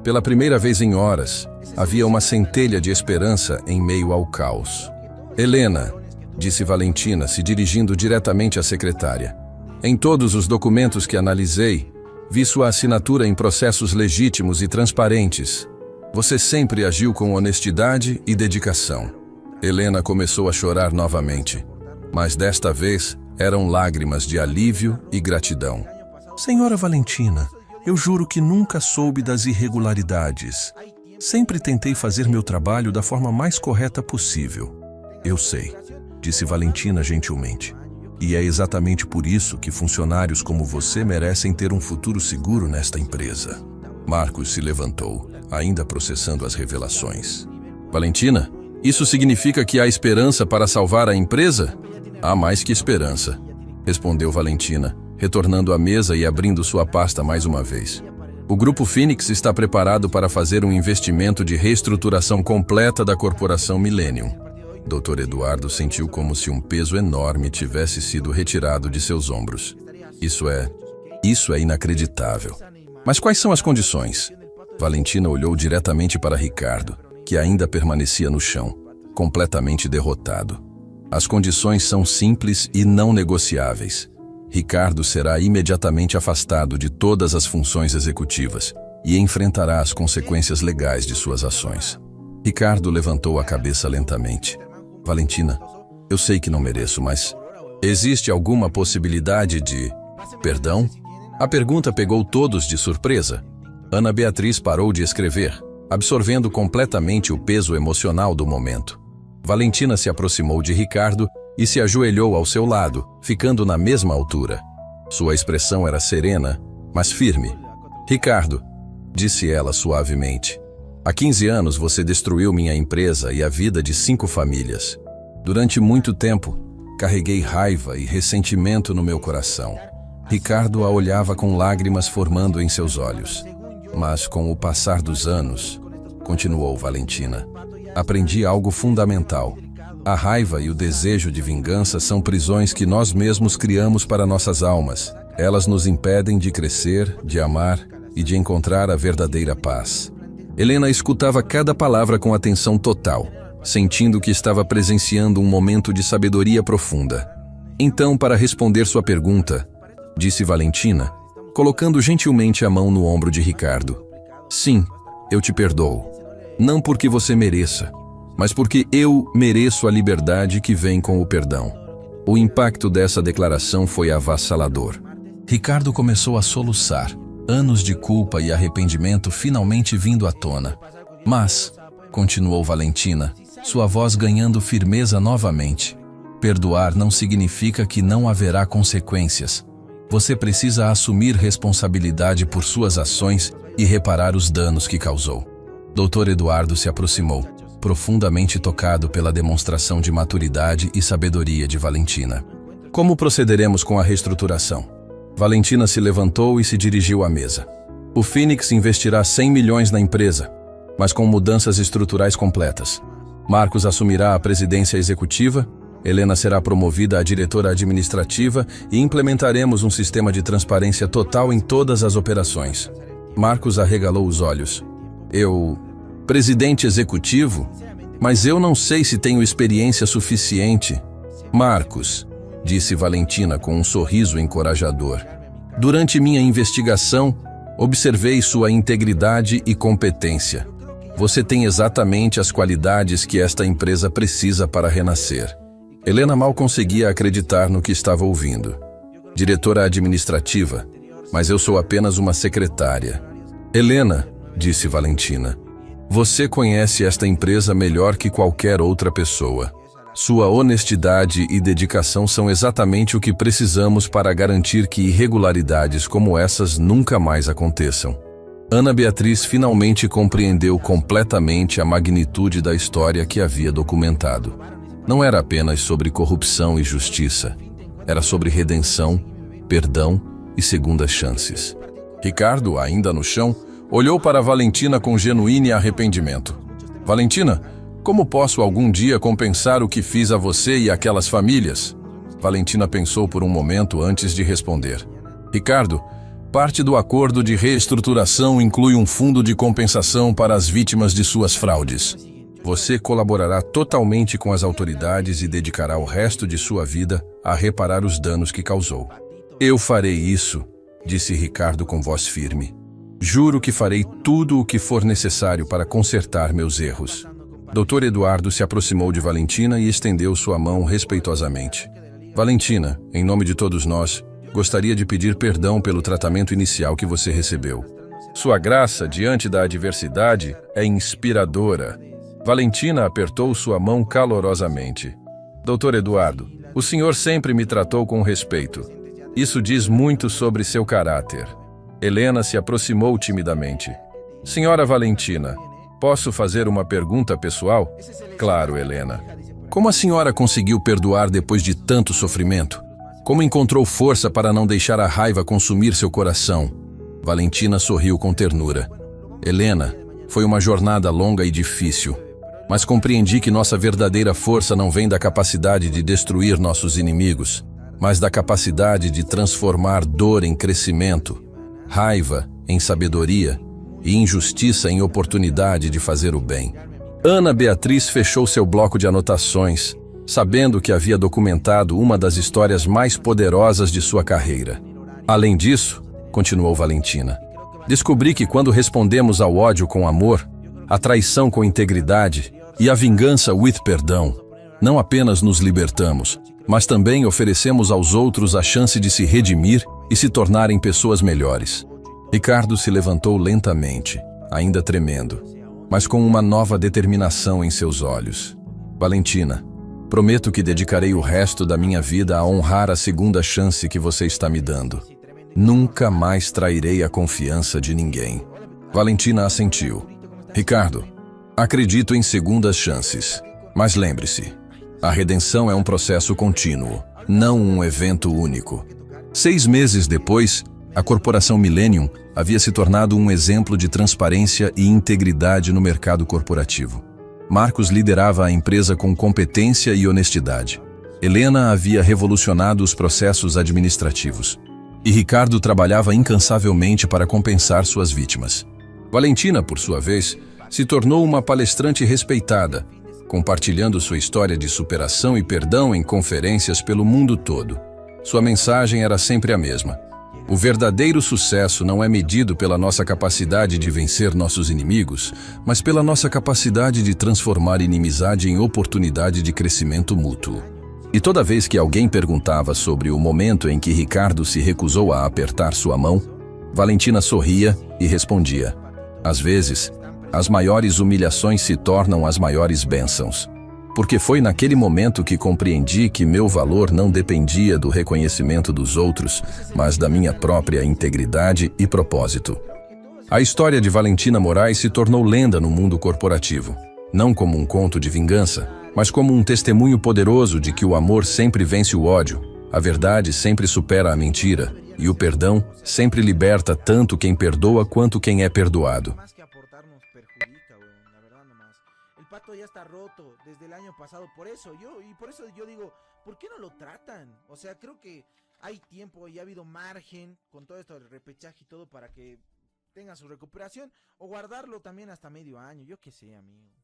Pela primeira vez em horas, havia uma centelha de esperança em meio ao caos. Helena, disse Valentina, se dirigindo diretamente à secretária. Em todos os documentos que analisei, vi sua assinatura em processos legítimos e transparentes. Você sempre agiu com honestidade e dedicação. Helena começou a chorar novamente, mas desta vez eram lágrimas de alívio e gratidão. Senhora Valentina, eu juro que nunca soube das irregularidades. Sempre tentei fazer meu trabalho da forma mais correta possível. Eu sei, disse Valentina gentilmente. E é exatamente por isso que funcionários como você merecem ter um futuro seguro nesta empresa. Marcos se levantou, ainda processando as revelações. Valentina, isso significa que há esperança para salvar a empresa? Há mais que esperança, respondeu Valentina, retornando à mesa e abrindo sua pasta mais uma vez. O Grupo Phoenix está preparado para fazer um investimento de reestruturação completa da corporação Millennium. Dr. Eduardo sentiu como se um peso enorme tivesse sido retirado de seus ombros. Isso é inacreditável. Mas quais são as condições? Valentina olhou diretamente para Ricardo, que ainda permanecia no chão, completamente derrotado. As condições são simples e não negociáveis. Ricardo será imediatamente afastado de todas as funções executivas e enfrentará as consequências legais de suas ações. Ricardo levantou a cabeça lentamente. Valentina, eu sei que não mereço, mas existe alguma possibilidade de... Perdão? A pergunta pegou todos de surpresa. Ana Beatriz parou de escrever, absorvendo completamente o peso emocional do momento. Valentina se aproximou de Ricardo e se ajoelhou ao seu lado, ficando na mesma altura. Sua expressão era serena, mas firme. Ricardo, disse ela suavemente, há 15 anos você destruiu minha empresa e a vida de 5 famílias. Durante muito tempo, carreguei raiva e ressentimento no meu coração. Ricardo a olhava com lágrimas formando em seus olhos. Mas com o passar dos anos, continuou Valentina, aprendi algo fundamental. A raiva e o desejo de vingança são prisões que nós mesmos criamos para nossas almas. Elas nos impedem de crescer, de amar e de encontrar a verdadeira paz. Helena escutava cada palavra com atenção total, sentindo que estava presenciando um momento de sabedoria profunda. Então, para responder sua pergunta, disse Valentina, colocando gentilmente a mão no ombro de Ricardo. Sim, eu te perdoo. Não porque você mereça, mas porque eu mereço a liberdade que vem com o perdão. O impacto dessa declaração foi avassalador. Ricardo começou a soluçar, anos de culpa e arrependimento finalmente vindo à tona. Mas, continuou Valentina, sua voz ganhando firmeza novamente, perdoar não significa que não haverá consequências. Você precisa assumir responsabilidade por suas ações e reparar os danos que causou. Dr. Eduardo se aproximou, profundamente tocado pela demonstração de maturidade e sabedoria de Valentina. Como procederemos com a reestruturação? Valentina se levantou e se dirigiu à mesa. O Phoenix investirá 100 milhões na empresa, mas com mudanças estruturais completas. Marcos assumirá a presidência executiva, Helena será promovida a diretora administrativa e implementaremos um sistema de transparência total em todas as operações. Marcos arregalou os olhos. Presidente executivo? Mas eu não sei se tenho experiência suficiente. Marcos, disse Valentina com um sorriso encorajador. Durante minha investigação, observei sua integridade e competência. Você tem exatamente as qualidades que esta empresa precisa para renascer. Helena mal conseguia acreditar no que estava ouvindo. Diretora administrativa, mas eu sou apenas uma secretária. Helena, disse Valentina, você conhece esta empresa melhor que qualquer outra pessoa. Sua honestidade e dedicação são exatamente o que precisamos para garantir que irregularidades como essas nunca mais aconteçam. Ana Beatriz finalmente compreendeu completamente a magnitude da história que havia documentado. Não era apenas sobre corrupção e justiça. Era sobre redenção, perdão e segundas chances. Ricardo, ainda no chão, olhou para Valentina com genuíno arrependimento. Valentina, como posso algum dia compensar o que fiz a você e aquelas famílias? Valentina pensou por um momento antes de responder. Ricardo, parte do acordo de reestruturação inclui um fundo de compensação para as vítimas de suas fraudes. Você colaborará totalmente com as autoridades e dedicará o resto de sua vida a reparar os danos que causou. Eu farei isso, disse Ricardo com voz firme. Juro que farei tudo o que for necessário para consertar meus erros. Dr. Eduardo se aproximou de Valentina e estendeu sua mão respeitosamente. Valentina, em nome de todos nós, gostaria de pedir perdão pelo tratamento inicial que você recebeu. Sua graça diante da adversidade é inspiradora. Valentina apertou sua mão calorosamente. Dr. Eduardo, O senhor sempre me tratou com respeito. Isso diz muito sobre seu caráter. Helena se aproximou timidamente. Senhora Valentina, posso fazer uma pergunta pessoal? Claro, Helena. Como a senhora conseguiu perdoar depois de tanto sofrimento? Como encontrou força para não deixar a raiva consumir seu coração? Valentina sorriu com ternura. Helena, foi uma jornada longa e difícil, mas compreendi que nossa verdadeira força não vem da capacidade de destruir nossos inimigos, mas da capacidade de transformar dor em crescimento, raiva em sabedoria e injustiça em oportunidade de fazer o bem. Ana Beatriz fechou seu bloco de anotações, sabendo que havia documentado uma das histórias mais poderosas de sua carreira. Além disso, continuou Valentina, descobri que quando respondemos ao ódio com amor, a traição com integridade e a vingança with perdão, não apenas nos libertamos, mas também oferecemos aos outros a chance de se redimir e se tornarem pessoas melhores. Ricardo se levantou lentamente, ainda tremendo, mas com uma nova determinação em seus olhos. Valentina, prometo que dedicarei o resto da minha vida a honrar a segunda chance que você está me dando. Nunca mais trairei a confiança de ninguém. Valentina assentiu. Ricardo, acredito em segundas chances, mas lembre-se, a redenção é um processo contínuo, não um evento único. 6 meses depois, a corporação Millennium havia se tornado um exemplo de transparência e integridade no mercado corporativo. Marcos liderava a empresa com competência e honestidade. Helena havia revolucionado os processos administrativos. E Ricardo trabalhava incansavelmente para compensar suas vítimas. Valentina, por sua vez, se tornou uma palestrante respeitada, compartilhando sua história de superação e perdão em conferências pelo mundo todo. Sua mensagem era sempre a mesma. O verdadeiro sucesso não é medido pela nossa capacidade de vencer nossos inimigos, mas pela nossa capacidade de transformar inimizade em oportunidade de crescimento mútuo. E toda vez que alguém perguntava sobre o momento em que Ricardo se recusou a apertar sua mão, Valentina sorria e respondia: às vezes, as maiores humilhações se tornam as maiores bênçãos. Porque foi naquele momento que compreendi que meu valor não dependia do reconhecimento dos outros, mas da minha própria integridade e propósito. A história de Valentina Moraes se tornou lenda no mundo corporativo, não como um conto de vingança, mas como um testemunho poderoso de que o amor sempre vence o ódio, a verdade sempre supera a mentira, e o perdão sempre liberta tanto quem perdoa quanto quem é perdoado. El Pato ya está roto desde el año pasado, por eso yo digo, ¿por qué no lo tratan? O sea, creo que hay tiempo y ha habido margen con todo esto del repechaje y todo para que tenga su recuperación, o guardarlo también hasta medio año, yo qué sé, amigo.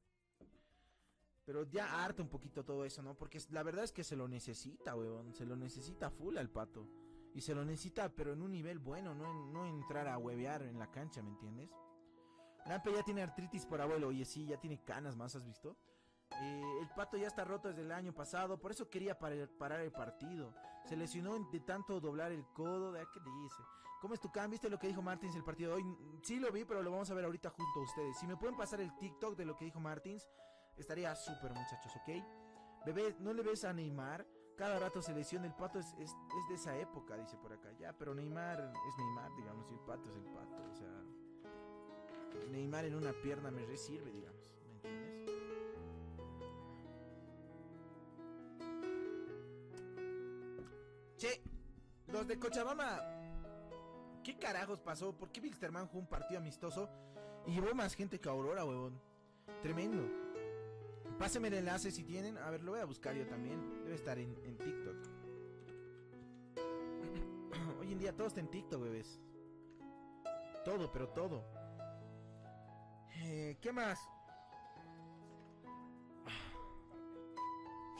Pero ya harta un poquito todo eso, ¿no? Porque la verdad es que se lo necesita, weón. Se lo necesita full al Pato. Y se lo necesita, pero en un nivel bueno, no entrar a huevear en la cancha, ¿me entiendes? Lampe ya tiene artritis por abuelo. Oye, sí, ya tiene canas más, ¿has visto? El Pato ya está roto desde el año pasado. Por eso quería parar el partido. Se lesionó de tanto doblar el codo. ¿Qué te dice? ¿Cómo es tu cam? ¿Viste lo que dijo Martins el partido de hoy? Sí lo vi, pero lo vamos a ver ahorita junto a ustedes. Si me pueden pasar el TikTok de lo que dijo Martins, estaría súper, muchachos, ¿ok? Bebé, ¿no le ves a Neymar? Cada rato se lesiona. El Pato es de esa época, dice por acá. Ya, pero Neymar es Neymar, digamos. Y el Pato es el Pato. O sea, Neymar en una pierna me resirve, digamos. ¿Me entiendes? Che, los de Cochabamba, ¿qué carajos pasó? ¿Por qué Wilstermann jugó un partido amistoso y llevó más gente que Aurora, huevón? Tremendo. Pásenme el enlace si tienen. A ver, lo voy a buscar yo también. Debe estar en TikTok. Hoy en día todo está en TikTok, bebés. Todo, pero todo. ¿Qué más?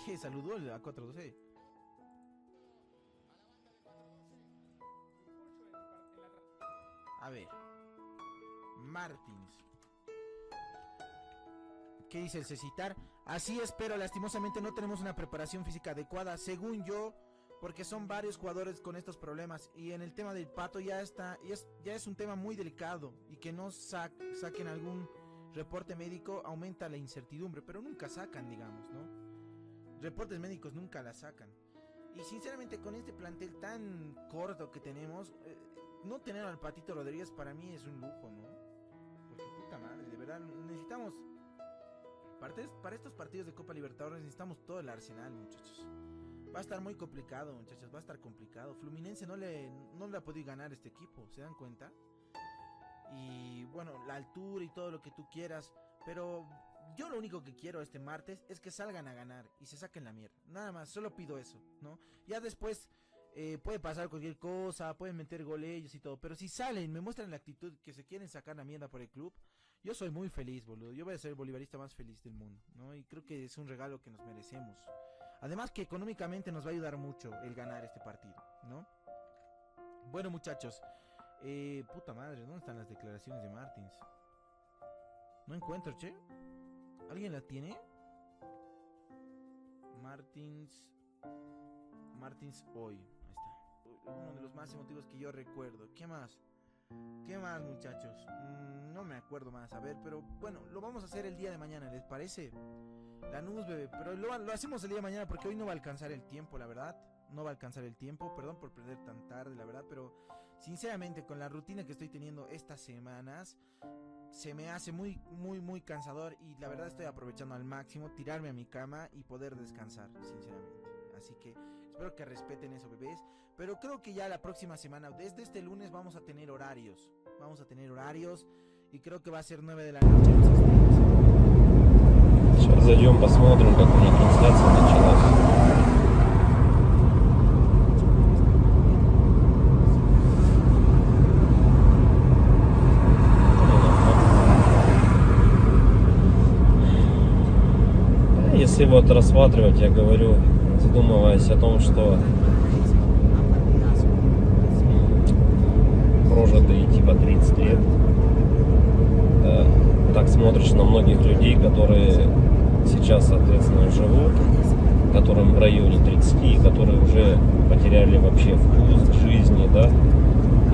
¿Qué? Saludó a 412. A ver. Martins. ¿Qué dice el Cecitar? Así es, pero lastimosamente no tenemos una preparación física adecuada, según yo, porque son varios jugadores con estos problemas. Y en el tema del Pato ya es un tema muy delicado. Y que no saquen algún reporte médico aumenta la incertidumbre, pero nunca sacan, digamos, ¿no? Reportes médicos nunca la sacan. Y sinceramente con este plantel tan corto que tenemos, no tener al Patito Rodríguez para mí es un lujo, ¿no? Porque puta madre, de verdad necesitamos, para estos partidos de Copa Libertadores necesitamos todo el arsenal, muchachos. Va a estar muy complicado, muchachos, va a estar complicado. Fluminense no le ha podido ganar este equipo, ¿se dan cuenta? Y bueno, la altura y todo lo que tú quieras, pero yo lo único que quiero este martes es que salgan a ganar y se saquen la mierda. Nada más, solo pido eso, ¿no? Ya después puede pasar cualquier cosa, pueden meter goles y todo, pero si salen, me muestran la actitud que se quieren sacar la mierda por el club, yo soy muy feliz, boludo. Yo voy a ser el bolivarista más feliz del mundo, ¿no? Y creo que es un regalo que nos merecemos. Además que económicamente nos va a ayudar mucho el ganar este partido, ¿no? Bueno, muchachos, puta madre, ¿dónde están las declaraciones de Martins? No encuentro, che. ¿Alguien la tiene? Martins hoy. Ahí está. Uno de los más emotivos que yo recuerdo. ¿Qué más? ¿Qué más, muchachos? No me acuerdo más. A ver, pero bueno, lo vamos a hacer el día de mañana, ¿les parece? Lanús, bebé. Pero lo hacemos el día de mañana porque hoy no va a alcanzar el tiempo, la verdad. No va a alcanzar el tiempo. Perdón por perder tan tarde, la verdad. Pero sinceramente, con la rutina que estoy teniendo estas semanas, se me hace muy cansador. Y la verdad estoy aprovechando al máximo tirarme a mi cama y poder descansar, sinceramente. Así que espero que respeten eso, bebés. Pero creo que ya la próxima semana, desde este lunes, vamos a tener horarios. Y creo que va a ser 9 de la noche. Сейчас зайдем, посмотрим, как у них трансляция началась. Если вот рассматривать, я говорю, задумываясь о том, что прожитые типа 30 лет, так смотришь на многих людей, которые сейчас, соответственно, живут, которым в районе 30, которые уже потеряли вообще вкус к жизни, да,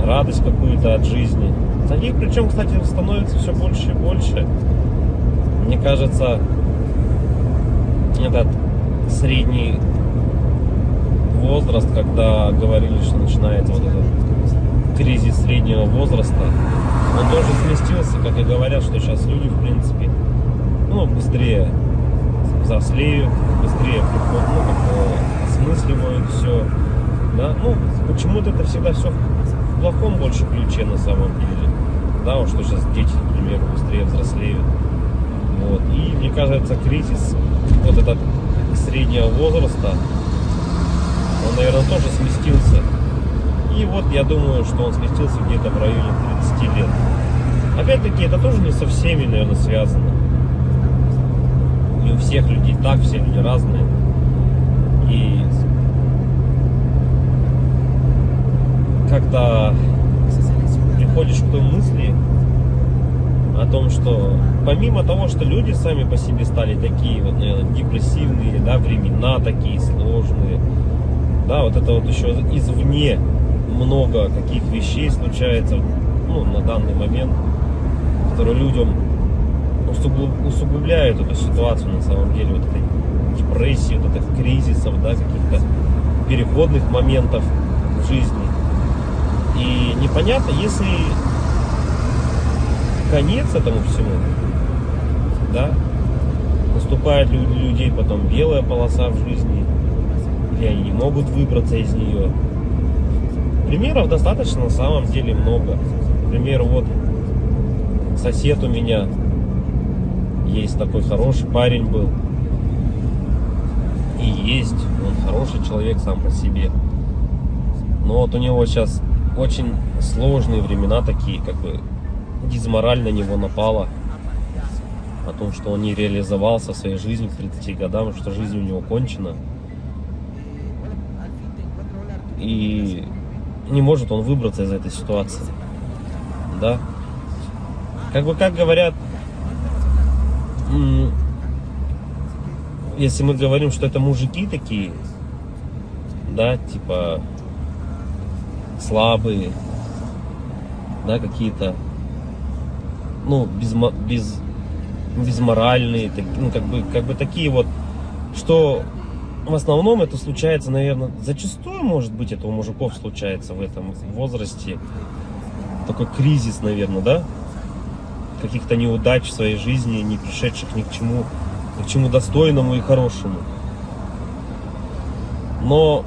радость какую-то от жизни. Таких, причем, кстати, становится все больше и больше. Мне кажется, этот средний возраст, когда говорили, что начинается вот этот кризис среднего возраста, он тоже сместился, как и говорят, что сейчас люди, в принципе, быстрее взрослеют, быстрее осмысливают все, да, почему-то это всегда все в плохом больше ключе на самом деле, да, вот что сейчас дети, например, быстрее взрослеют, вот, и мне кажется, кризис вот этот среднего возраста, он, наверное, тоже сместился. И вот я думаю, что он сместился где-то в районе 30 лет. Опять-таки, это тоже не со всеми, наверное, связано. Не у всех людей так, все люди разные. И когда приходишь к той мысли о том, что помимо того, что люди сами по себе стали такие вот, наверное, депрессивные, да, времена такие сложные, да, вот это вот еще извне много каких вещей случается, на данный момент, которые людям усугубляют эту ситуацию на самом деле, вот этой депрессии, вот этих кризисов, да, каких-то переходных моментов в жизни. И непонятно, если конец этому всему, да, наступает у людей потом белая полоса в жизни, или они не могут выбраться из нее. Примеров достаточно на самом деле много. Например, вот сосед у меня есть такой хороший парень был. И есть, он хороший человек сам по себе. Но вот у него сейчас очень сложные времена такие, как бы дизмораль на него напала. О том, что он не реализовался в своей жизни к 30 годам, что жизнь у него кончена. И не может он выбраться из этой ситуации. Да? Как говорят, если мы говорим, что это мужики такие, да, типа слабые, да, какие-то, безморальные, как бы такие вот, что в основном это случается, наверное, зачастую, может быть, это у мужиков случается в этом возрасте. Такой кризис, наверное, да? Каких-то неудач в своей жизни, не пришедших ни к чему достойному и хорошему. Но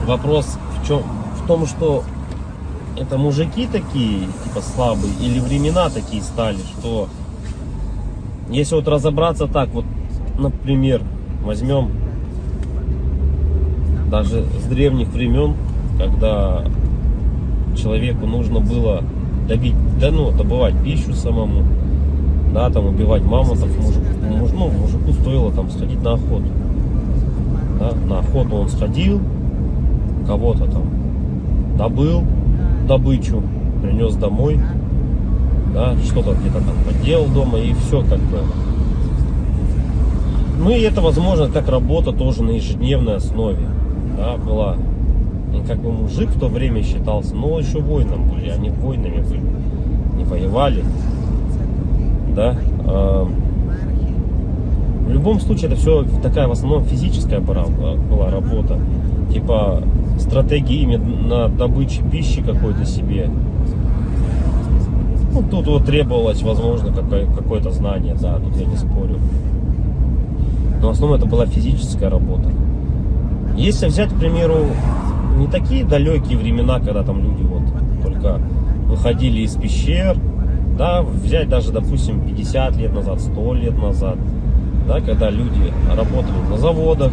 вопрос в том, что это мужики такие, типа слабые, или времена такие стали, что если вот разобраться так, вот, например, возьмем даже с древних времен, когда человеку нужно было добывать пищу самому, да, там убивать мамонтов, мужику стоило там сходить на охоту. Да, на охоту он сходил, кого-то там добыл добычу, принес домой, да, что-то где-то там поделал дома, и все как бы. Ну и это, возможно, как работа тоже на ежедневной основе, да, была. И как бы мужик в то время считался, но еще воином были, они воинами были, не воевали, да. В любом случае это все такая в основном физическая была работа, типа стратегии именно добычи пищи какой-то себе. Ну, тут вот требовалось, возможно, какое-то знание, да, тут я не спорю. Но в основном это была физическая работа. Если взять, к примеру, не такие далекие времена, когда там люди вот только выходили из пещер, да, взять даже, допустим, 50 лет назад, 100 лет назад, да, когда люди работали на заводах,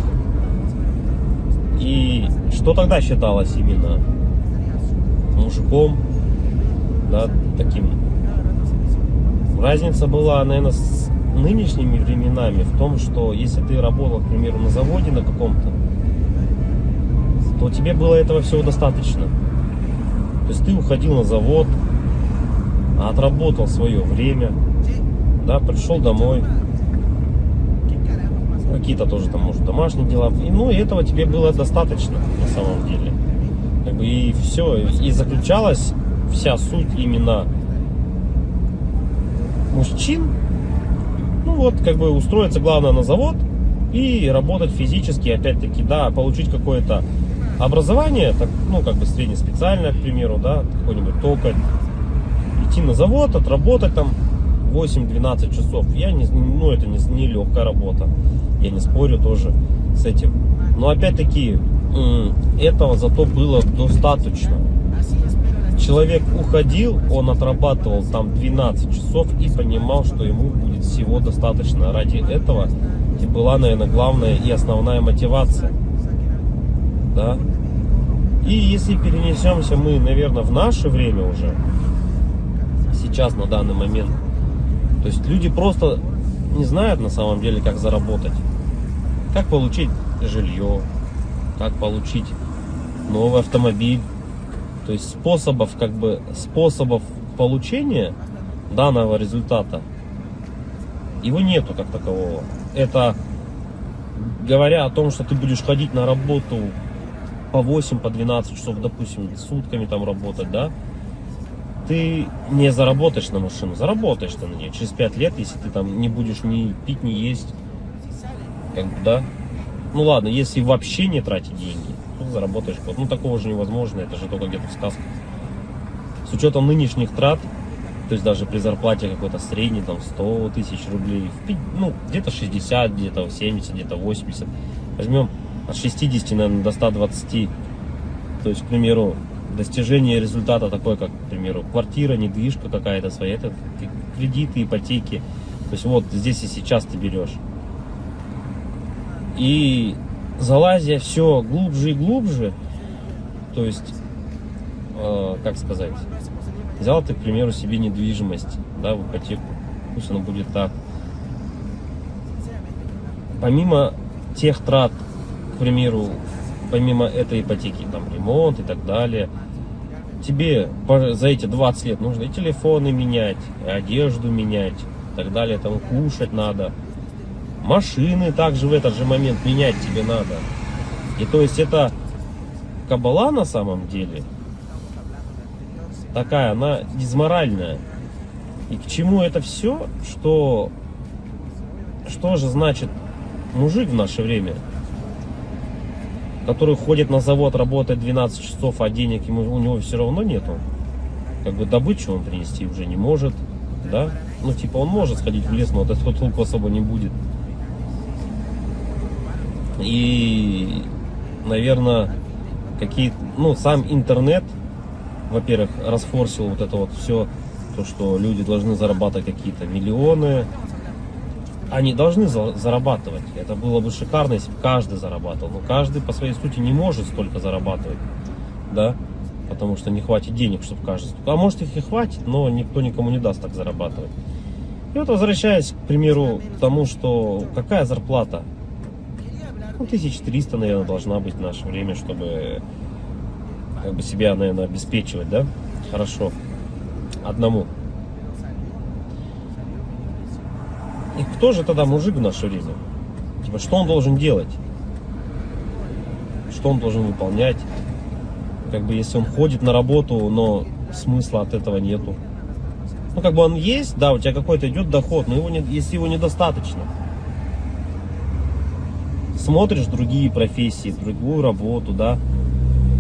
и что тогда считалось именно мужиком, да, таким. Разница была, наверное, с нынешними временами в том, что если ты работал, к примеру, на заводе на каком-то, то тебе было этого всего достаточно. То есть ты уходил на завод, отработал свое время, да, пришел домой, какие-то тоже там, может, домашние дела, и, ну, и этого тебе было достаточно на самом деле. Как бы и все, и заключалась вся суть именно мужчин, ну вот, как бы устроиться, главное, на завод и работать физически, опять-таки, да, получить какое-то образование, так, ну, как бы среднеспециальное, к примеру, да, какой-нибудь токарь, идти на завод, отработать там 8-12 часов. Ну, это не легкая работа, я не спорю тоже с этим. Но опять-таки, этого зато было достаточно. Человек уходил, он отрабатывал там 12 часов и понимал, что ему будет всего достаточно. Ради этого и была, наверное, главная и основная мотивация. Да? И если перенесемся мы, наверное, в наше время уже, сейчас, на данный момент, то есть люди просто не знают на самом деле, как заработать, как получить жилье, как получить новый автомобиль. То есть способов получения данного результата его нету как такового. Это говоря о том, что ты будешь ходить на работу по 8, по 12 часов, допустим, сутками там работать, да, ты не заработаешь на машину, заработаешь ты на нее через 5 лет, если ты там не будешь ни пить, ни есть, как бы, да. Ну ладно, если вообще не тратить деньги, то заработаешь год. Ну такого же невозможно, это же только где-то в сказках. С учетом нынешних трат, то есть даже при зарплате какой-то средней, там 100 тысяч рублей, ну где-то 60, где-то 70, где-то 80, возьмем от 60, наверное, до 120, то есть, к примеру, достижение результата такой, как, к примеру, квартира, недвижка какая-то своя, это кредиты, ипотеки, то есть вот здесь и сейчас ты берешь. И залазя все глубже и глубже, то есть, как сказать, взял ты, к примеру, себе недвижимость, да, в ипотеку, пусть оно будет так. Помимо тех трат, к примеру, помимо этой ипотеки, там, ремонт и так далее, тебе за эти 20 лет нужно и телефоны менять, и одежду менять, и так далее, там, кушать надо. Машины также в этот же момент менять тебе надо. И то есть это кабала на самом деле такая, она дизморальная. И к чему это все? Что же значит мужик в наше время, который ходит на завод, работает 12 часов, а денег у него все равно нету. Как бы добычу он принести уже не может, да? Ну, типа, он может сходить в лес, но от этого толку особо не будет. И, наверное, сам интернет, во-первых, расфорсил вот это вот все, то, что люди должны зарабатывать какие-то миллионы. Они должны зарабатывать. Это было бы шикарно, если бы каждый зарабатывал. Но каждый по своей сути не может столько зарабатывать, да, потому что не хватит денег, чтобы каждый. А может их и хватит, но никто никому не даст так зарабатывать. И вот возвращаясь, к примеру, к тому, что какая зарплата? 1300, наверное, должна быть в наше время, чтобы как бы себя, наверное, обеспечивать, да, хорошо, одному. И кто же тогда мужик в наше время? Типа, что он должен делать? Что он должен выполнять? Как бы, если он ходит на работу, но смысла от этого нету. Ну, как бы он есть, да, у тебя какой-то идет доход, но если его недостаточно. Смотришь другие профессии, другую работу, да,